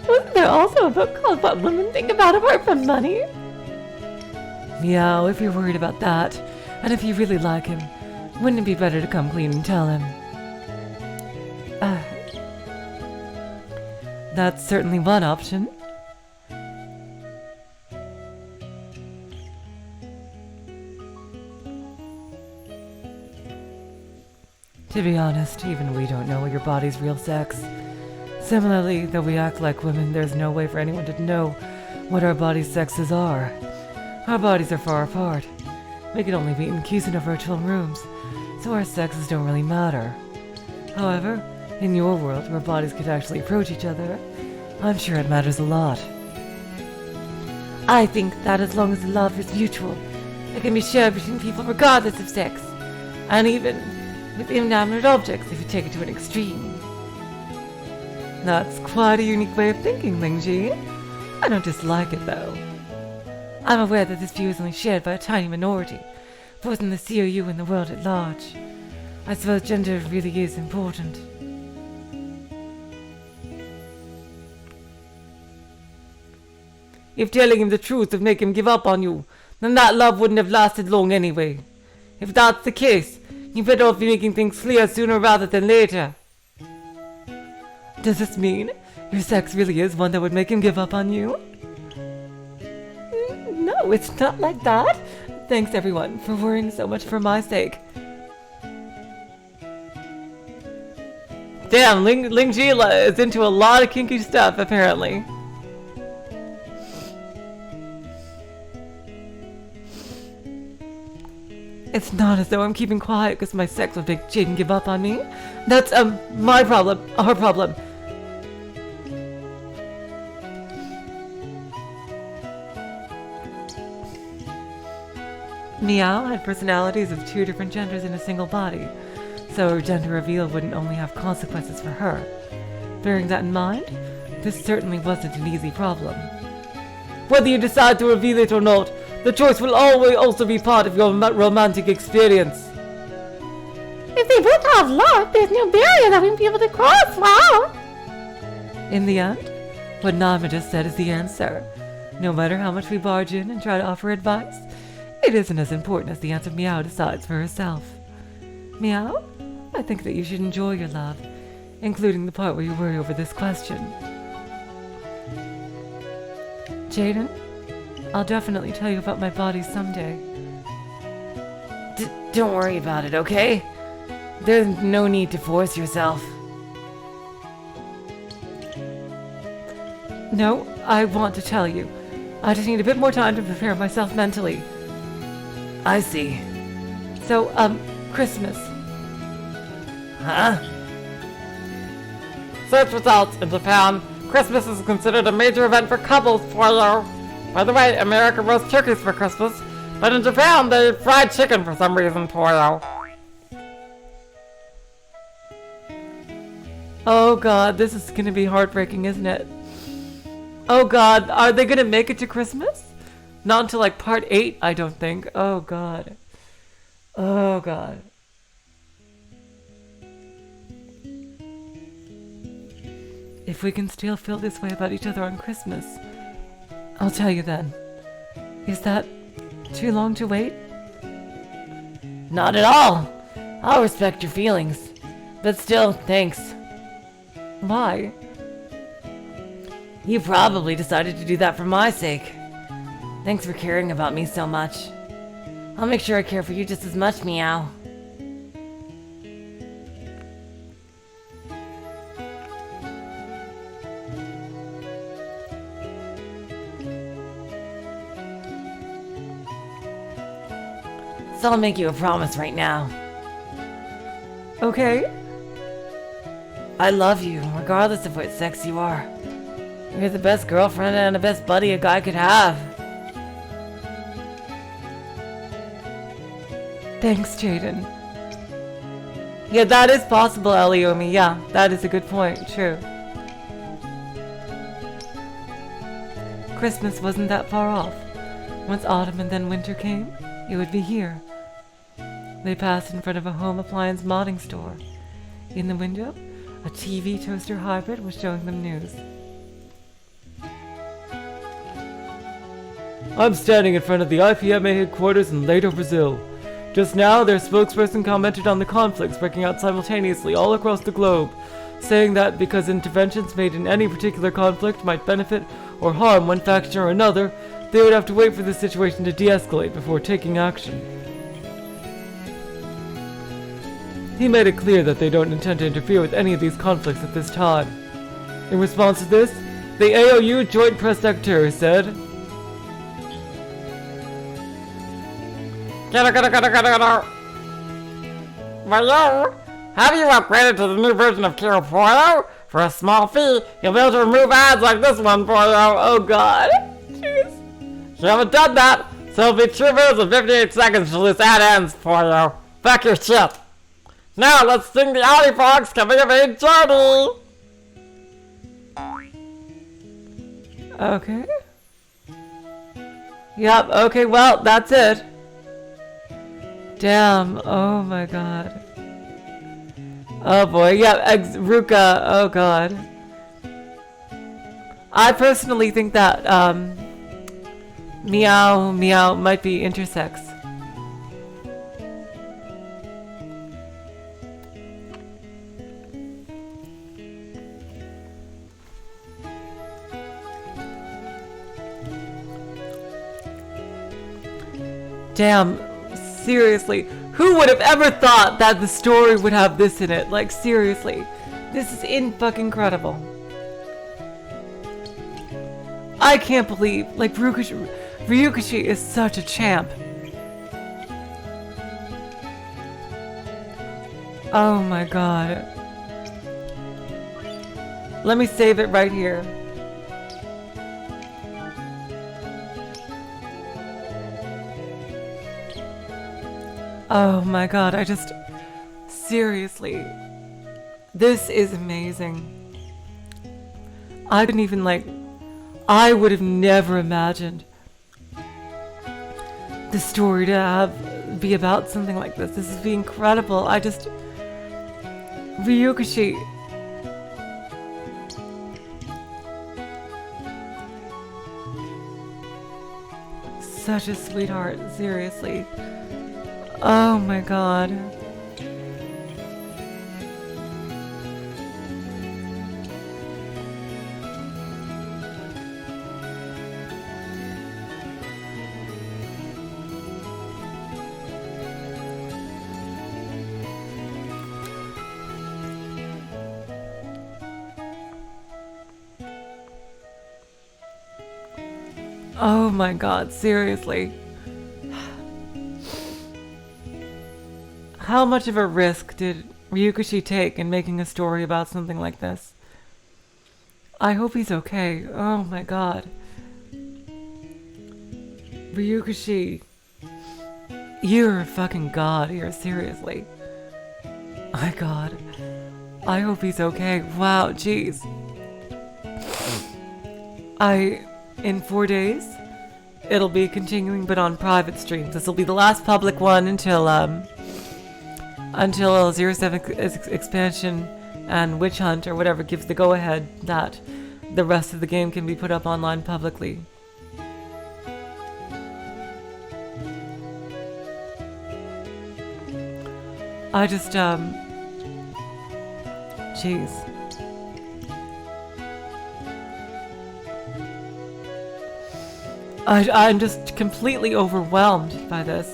Wasn't there also a book called What Women Think About Apart from Money? Meow, if you're worried about that, and if you really like him, wouldn't it be better to come clean and tell him? That's certainly one option. To be honest, even we don't know your body's real sex. Similarly, though we act like women, there's no way for anyone to know what our body's sexes are. Our bodies are far apart. We can only meet in keys in our virtual rooms, so our sexes don't really matter. However, in your world, where bodies could actually approach each other, I'm sure it matters a lot. I think that as long as the love is mutual, it can be shared between people regardless of sex, and even with inanimate objects if you take it to an extreme. That's quite a unique way of thinking, Lingji. I don't dislike it, though. I'm aware that this view is only shared by a tiny minority, both in the COU and the world at large. I suppose gender really is important. If telling him the truth would make him give up on you, then that love wouldn't have lasted long anyway. If that's the case, you better off be making things clear sooner rather than later. Does this mean your sex really is one that would make him give up on you? No, it's not like that. Thanks everyone for worrying so much for my sake. Damn, Lingji is into a lot of kinky stuff apparently. It's not as though I'm keeping quiet because my sex would make Jaden give up on me. That's, my problem, our problem. Meow had personalities of 2 different genders in a single body, so her gender reveal wouldn't only have consequences for her. Bearing that in mind, this certainly wasn't an easy problem. Whether you decide to reveal it or not, the choice will always also be part of your romantic experience. If they both have love, there's no barrier that we'll be able to cross, wow! In the end, what Nama just said is the answer. No matter how much we barge in and try to offer advice, it isn't as important as the answer Meow decides for herself. Meow, I think that you should enjoy your love, including the part where you worry over this question. Jaden, I'll definitely tell you about my body someday. Don't worry about it, okay? There's no need to force yourself. No, I want to tell you. I just need a bit more time to prepare myself mentally. I see. So, Christmas. Huh? Search results in Japan. Christmas is considered a major event for couples, Pollo. By the way, America roasts turkeys for Christmas, but in Japan they eat fried chicken for some reason, Pollo. Oh god, this is gonna be heartbreaking, isn't it? Oh god, are they gonna make it to Christmas? Not until like part 8, I don't think. Oh god. Oh god. If we can still feel this way about each other on Christmas, I'll tell you then. Is that too long to wait? Not at all. I'll respect your feelings. But still, thanks. Why? You probably decided to do that for my sake. Thanks for caring about me so much. I'll make sure I care for you just as much, Meow. So I'll make you a promise right now. Okay. I love you, regardless of what sex you are. You're the best girlfriend and the best buddy a guy could have. Thanks, Jaden. Yeah, that is possible, Eliomi. Yeah, that is a good point. True. Christmas wasn't that far off. Once autumn and then winter came, it would be here. They passed in front of a home appliance modding store. In the window, a TV toaster hybrid was showing them news. I'm standing in front of the IPMA headquarters in Ledo, Brazil. Just now, their spokesperson commented on the conflicts breaking out simultaneously all across the globe, saying that because interventions made in any particular conflict might benefit or harm one faction or another, they would have to wait for the situation to de-escalate before taking action. He made it clear that they don't intend to interfere with any of these conflicts at this time. In response to this, the AOU Joint Press Secretary said, Get Mario, have you upgraded to the new version of Kiro Pollo? For a small fee, you'll be able to remove ads like this one, Pollo. Oh god. Jeez. You haven't done that, so it'll be 2 minutes and 58 seconds till this ad ends, Pollo. Fuck your shit. Now let's sing the Audi Fox coming of age journey. Okay. Yep, okay, well, that's it. Damn, oh my god. Oh boy, yeah, Ruka, oh god. I personally think that, Meow might be intersex. Damn, seriously, who would have ever thought that the story would have this in it? Like, seriously, this is in-fucking-credible. I can't believe, like, Ryukishi is such a champ. Oh my god. Let me save it right here. Oh my god, seriously, this is amazing. I couldn't even I would have never imagined the story to be about something like this. This would be incredible. Ryukishi. Such a sweetheart, seriously. Oh my god. Oh my god, seriously. How much of a risk did Ryukishi take in making a story about something like this? I hope he's okay. Oh my god. Ryukishi, you're a fucking god here, seriously. My god. I hope he's okay. Wow, jeez. In 4 days, it'll be continuing, but on private streams. This will be the last public one until 07 expansion and Witch Hunt or whatever gives the go-ahead that the rest of the game can be put up online publicly. Jeez. I'm just completely overwhelmed by this.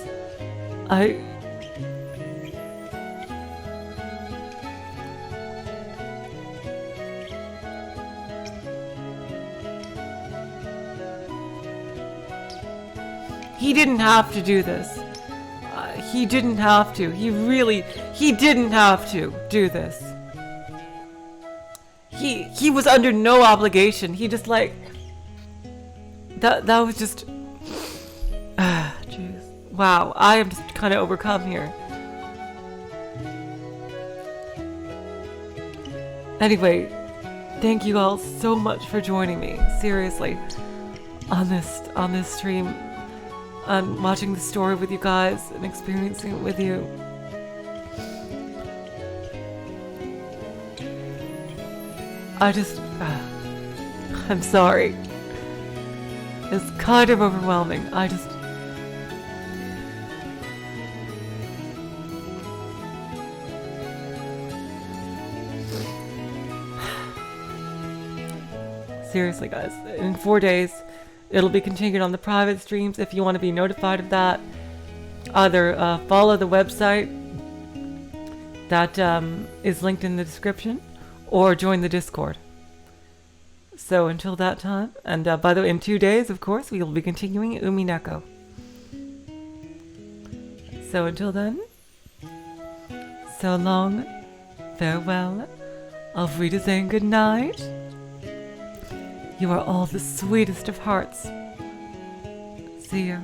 He didn't have to do this. He didn't have to. He didn't have to do this. He was under no obligation. He just that was just... Jeez. Wow, I am just kind of overcome here. Anyway, thank you all so much for joining me, seriously, on this stream, and watching the story with you guys and experiencing it with you. I'm sorry. It's kind of overwhelming. Seriously, guys, in 4 days, it'll be continued on the private streams. If you want to be notified of that, either follow the website that is linked in the description, or join the Discord. So until that time, and by the way, in 2 days, of course, we will be continuing Umineko. So until then, so long, farewell, auf Wiedersehen, good night. You are all the sweetest of hearts. See ya.